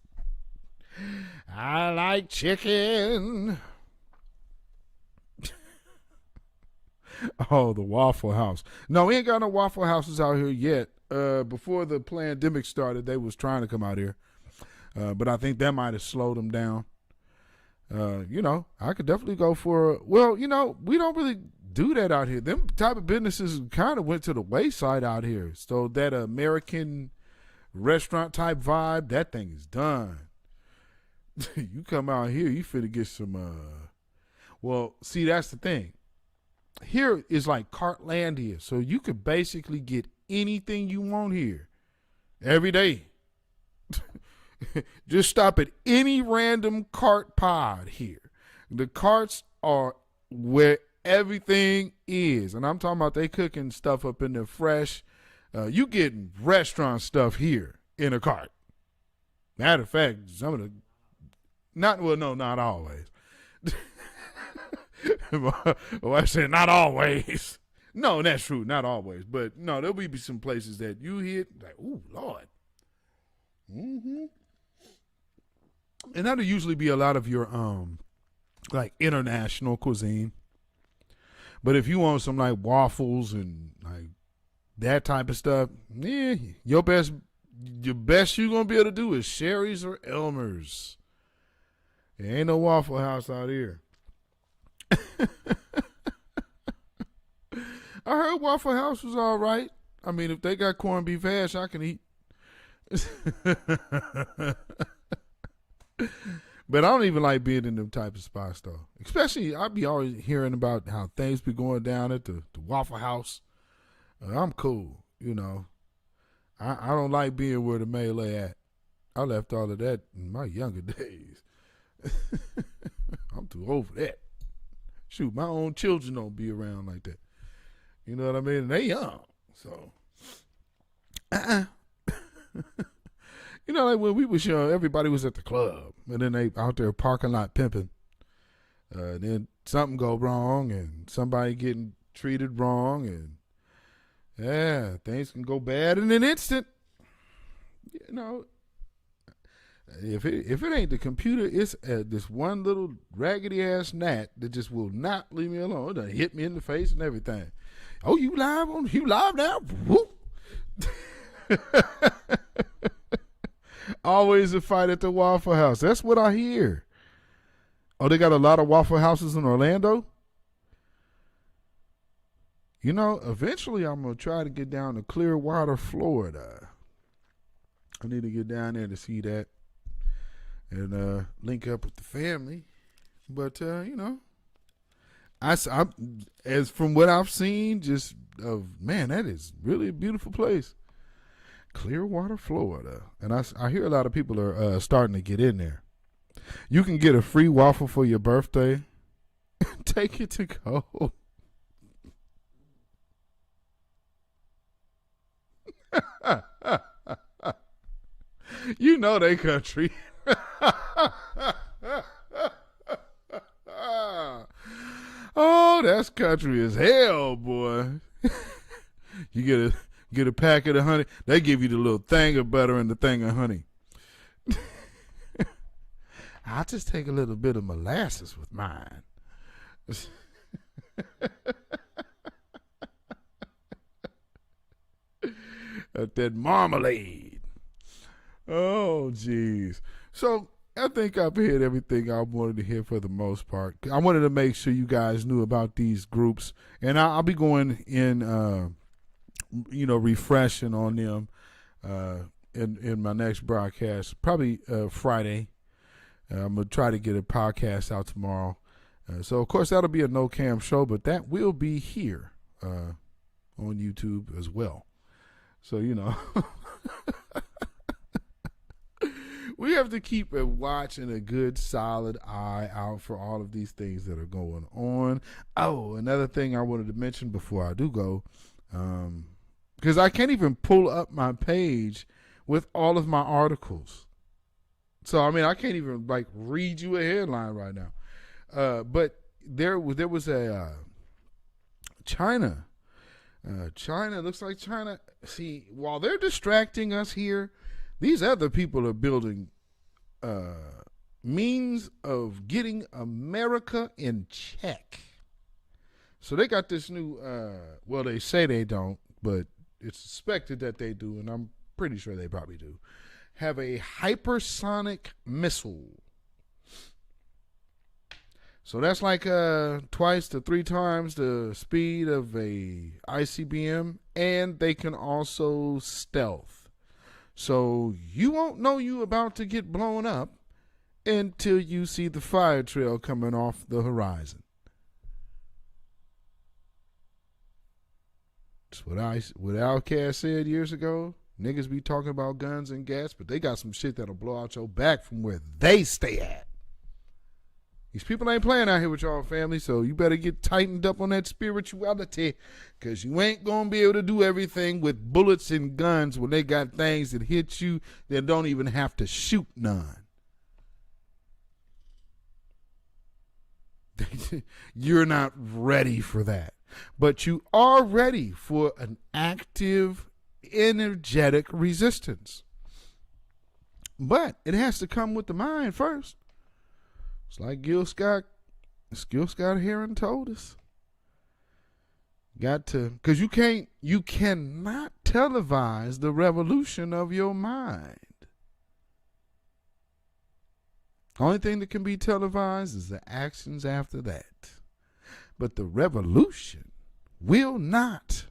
I like chicken. Oh, the Waffle House. No, we ain't got no Waffle Houses out here yet. Before the pandemic started, they was trying to come out here. But I think that might have slowed them down. You know, I could definitely go for, well, you know, we don't really do that out here. Them type of businesses kind of went to the wayside out here. So that American restaurant type vibe, that thing is done. You come out here, you finna get some, well, see, that's the thing. Here is like Cartlandia. So you could basically get anything you want here every day. Just stop at any random cart pod here. The carts are where everything is. And I'm talking about they cooking stuff up in there fresh. You getting restaurant stuff here in a cart. Matter of fact, some of the, not always. Well, I said not always. No, that's true, not always. But no, there'll be some places that you hit like, ooh, Lord. Mm-hmm. And that'll usually be a lot of your like international cuisine. But if you want some like waffles and like that type of stuff, yeah, your best you're gonna be able to do is Sherry's or Elmer's. There ain't no Waffle House out here. I heard Waffle House was all right. I mean, if they got corned beef hash, I can eat. But I don't even like being in them type of spots, though. Especially, I be always hearing about how things be going down at the Waffle House. I'm cool, you know. I don't like being where the melee at. I left all of that in my younger days. I'm too old for that. Shoot, my own children don't be around like that. You know what I mean? And they young, so. You know, like when we was young, everybody was at the club, and then they out there parking lot pimping. Then something go wrong, and somebody getting treated wrong, and yeah, things can go bad in an instant. You know, if it ain't the computer, it's this one little raggedy ass gnat that just will not leave me alone. It done hit me in the face and everything. Oh, you live now? Whoop. Always a fight at the Waffle House. That's what I hear. Oh, they got a lot of Waffle Houses in Orlando? You know, eventually I'm going to try to get down to Clearwater, Florida. I need to get down there to see that and link up with the family. But, you know, I as from what I've seen, man, that is really a beautiful place. Clearwater, Florida. And I hear a lot of people are starting to get in there. You can get a free waffle for your birthday. Take it to go. You know they country. Oh, that's country as hell, boy. You get a packet of honey. They give you the little thing of butter and the thing of honey. I'll just take a little bit of molasses with mine. That marmalade. Oh, geez. So I think I've heard everything I wanted to hear for the most part. I wanted to make sure you guys knew about these groups, and I'll be going in, refreshing on them in my next broadcast, probably Friday. I'm going to try to get a podcast out tomorrow. So, of course, that'll be a no-cam show, but that will be here on YouTube as well. So, you know, we have to keep a watch and a good, solid eye out for all of these things that are going on. Oh, another thing I wanted to mention before I do go, because I can't even pull up my page with all of my articles. So, I mean, I can't even, like, read you a headline right now. But there was a China. China, looks like China. See, while they're distracting us here, these other people are building means of getting America in check. So they got this new, well, they say they don't, but it's suspected that they do, and I'm pretty sure they probably do, have a hypersonic missile. So that's like twice to 3 times the speed of a ICBM, and they can also stealth. So you won't know you about to get blown up until you see the fire trail coming off the horizon. That's what Outkast said years ago. Niggas be talking about guns and gas, but they got some shit that'll blow out your back from where they stay at. These people ain't playing out here with y'all, family, so you better get tightened up on that spirituality, because you ain't going to be able to do everything with bullets and guns when they got things that hit you that don't even have to shoot none. You're not ready for that. But you are ready for an active, energetic resistance. But it has to come with the mind first. It's like Gil Scott Heron told us. Got to, because you cannot televise the revolution of your mind. Only thing that can be televised is the actions after that. But the revolution will not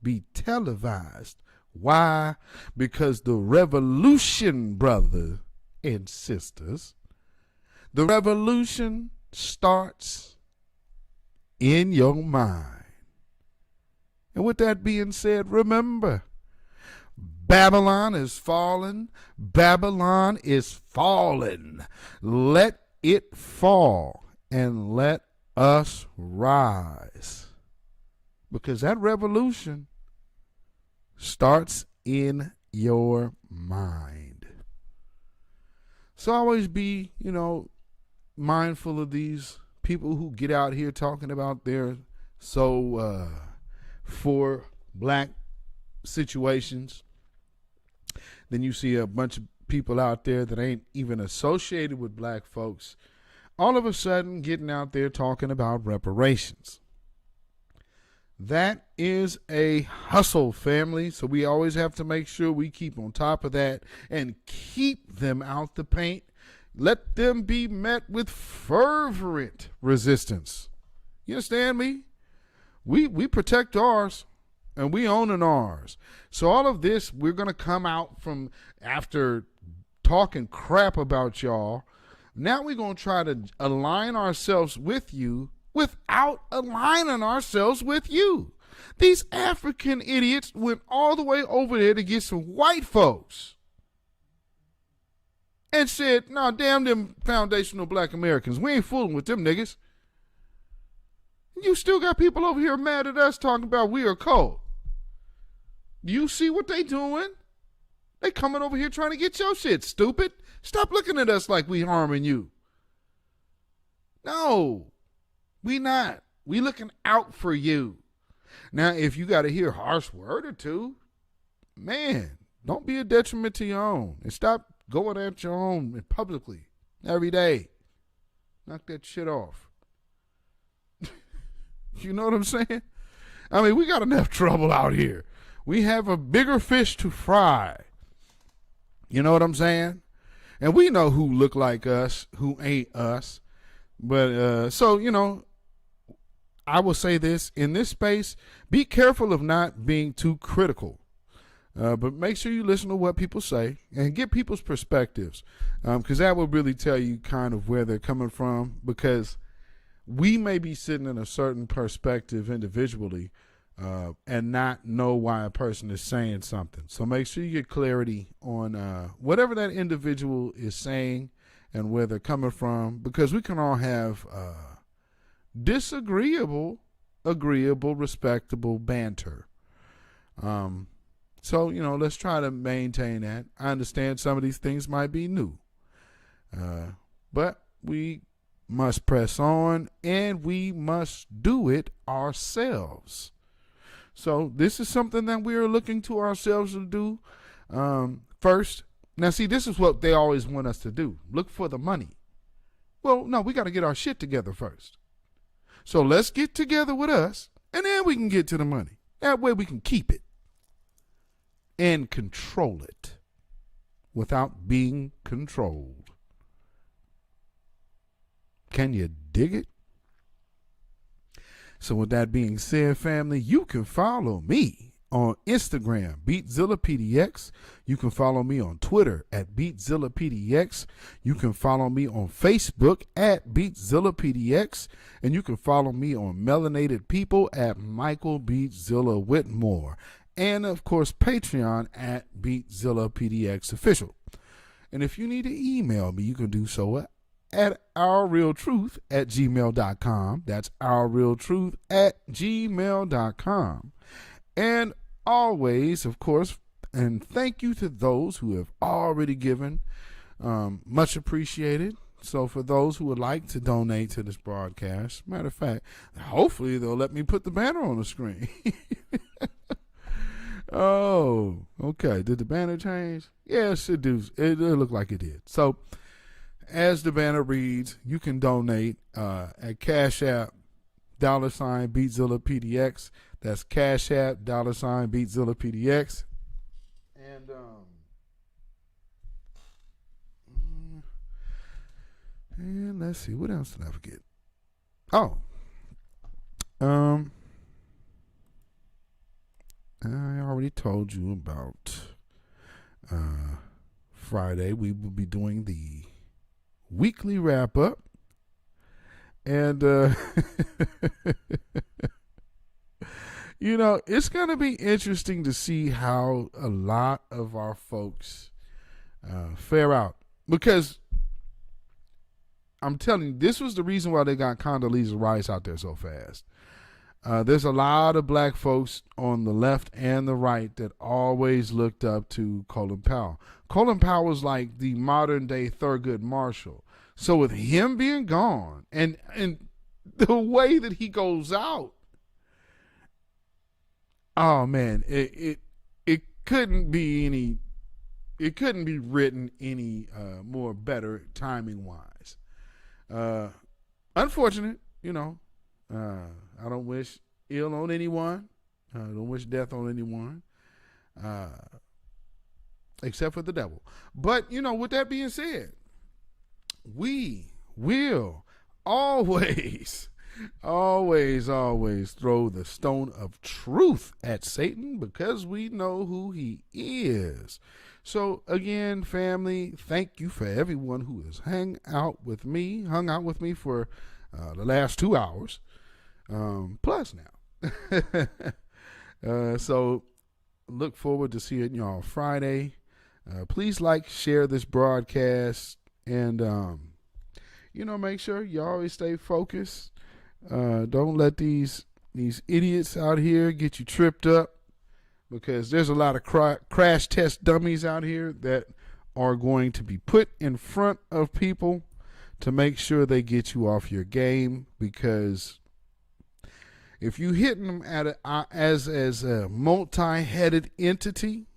be televised. Why? Because the revolution, brothers and sisters, the revolution starts in your mind. And with that being said, remember, Babylon is fallen. Babylon is fallen. Let it fall and let us rise. Because that revolution starts in your mind. So always be, mindful of these people who get out here talking about their for black situations. Then you see a bunch of people out there that ain't even associated with black folks all of a sudden getting out there talking about reparations. That is a hustle, family. So we always have to make sure we keep on top of that and keep them out the paint. Let them be met with fervent resistance. You understand me? We protect ours, and we own ours. So all of this, we're going to come out from after talking crap about y'all. Now we're going to try to align ourselves with you without aligning ourselves with you. These African idiots went all the way over there to get some white folks and said, "No, damn them foundational black Americans. We ain't fooling with them niggas." You still got people over here mad at us talking about we are cold. Do you see what they doing? They coming over here trying to get your shit, stupid. Stop looking at us like we harming you. No, we not. We looking out for you. Now, if you got to hear a harsh word or two, man, don't be a detriment to your own. And stop going at your own publicly every day. Knock that shit off. You know what I'm saying? I mean, we got enough trouble out here. We have a bigger fish to fry. You know what I'm saying? And we know who look like us, who ain't us. But so, I will say this. In this space, be careful of not being too critical. But make sure you listen to what people say and get people's perspectives. Because that will really tell you kind of where they're coming from. Because we may be sitting in a certain perspective individually and not know why a person is saying something. So make sure you get clarity on whatever that individual is saying and where they're coming from, because we can all have disagreeable, agreeable, respectable banter. So, let's try to maintain that. I understand some of these things might be new, but we must press on, and we must do it ourselves. So this is something that we are looking to ourselves to do first. Now, see, this is what they always want us to do. Look for the money. Well, no, we got to get our shit together first. So let's get together with us, and then we can get to the money. That way we can keep it and control it without being controlled. Can you dig it? So with that being said, family, you can follow me on Instagram, BeatZillaPDX. You can follow me on Twitter at BeatZillaPDX. You can follow me on Facebook at BeatZillaPDX. And you can follow me on Melanated People at Michael BeatZilla Whitmore. And, of course, Patreon at BeatZillaPDX Official. And if you need to email me, you can do so at ourrealtruth@gmail.com. That's ourrealtruth@gmail.com. And always, of course, and thank you to those who have already given. Much appreciated. So for those who would like to donate to this broadcast, matter of fact, hopefully they'll let me put the banner on the screen. Oh, okay. Did the banner change? Yes, it do. It looked like it did. So, as the banner reads, you can donate at Cash App, $Beatzilla PDX. That's Cash App, $Beatzilla PDX. And let's see, what else did I forget? Oh, I already told you about Friday. We will be doing the weekly wrap up, and you know, it's going to be interesting to see how a lot of our folks fare out, because I'm telling you, this was the reason why they got Condoleezza Rice out there so fast. There's a lot of black folks on the left and the right that always looked up to Colin Powell. Colin Powell was like the modern day Thurgood Marshall. So with him being gone and the way that he goes out, oh man, it couldn't be written any more better timing wise. Unfortunate, you know. I don't wish ill on anyone. I don't wish death on anyone, except for the devil. But, you know, with that being said, we will always throw the stone of truth at Satan, because we know who he is. So again, family, thank you for everyone who has hung out with me for the last 2 hours. Plus now. So look forward to seeing y'all Friday. Please like, share this broadcast, and you know, make sure you always stay focused. Don't let these idiots out here get you tripped up, because there's a lot of crash test dummies out here that are going to be put in front of people to make sure they get you off your game, because if you hitting them at as a multi-headed entity,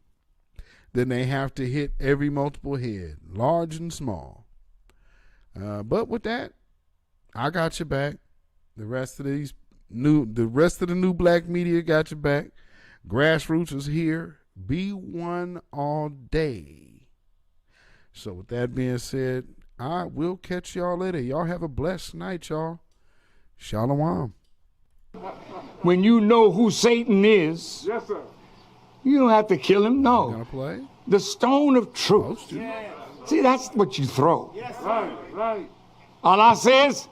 then they have to hit every multiple head, large and small. But with that, I got your back. The rest of the new black media got your back. Grassroots is here. Be one all day. So with that being said, I will catch y'all later. Y'all have a blessed night, y'all. Shalom. When you know who Satan is, Yes, sir. you don't have to kill him. No. Gonna play? The stone of truth. See, that's what you throw. Right. Allah says,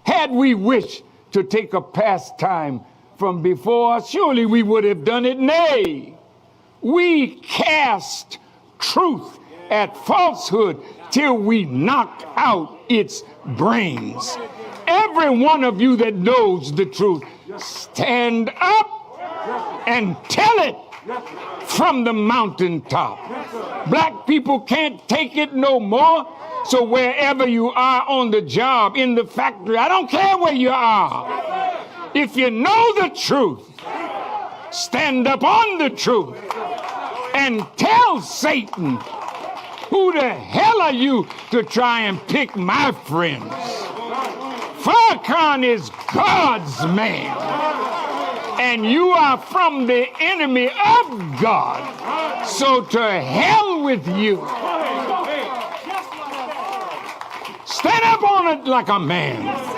had we wished to take a pastime from before, surely we would have done it. Nay, we cast truth at falsehood till we knock out its brains. Every one of you that knows the truth, stand up and tell it from the mountaintop. Black people can't take it no more. So wherever you are, on the job, in the factory, I don't care where you are. If you know the truth, stand up on the truth and tell Satan, who the hell are you to try and pick my friends? Farrakhan is God's man, and you are from the enemy of God. So to hell with you. Stand up on it like a man.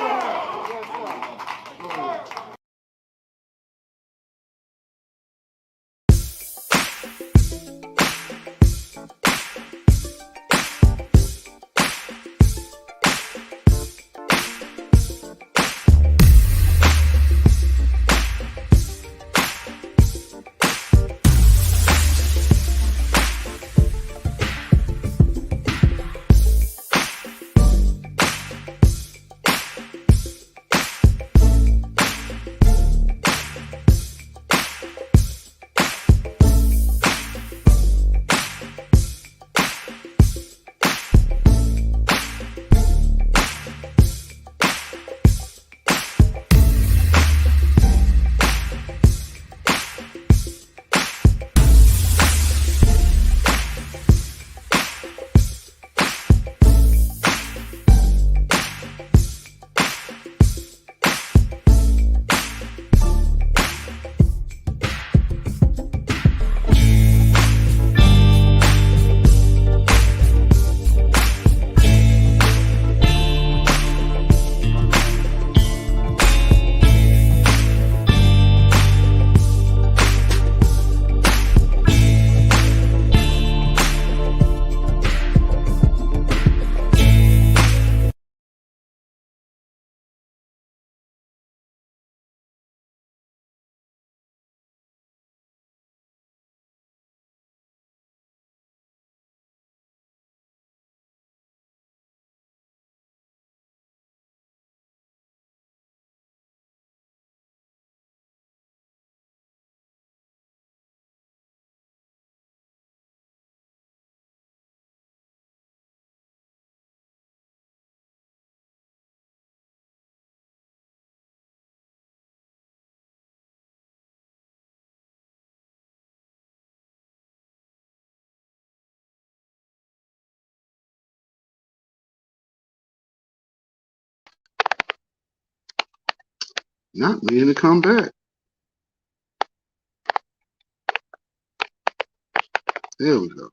Not meaning to come back. There we go.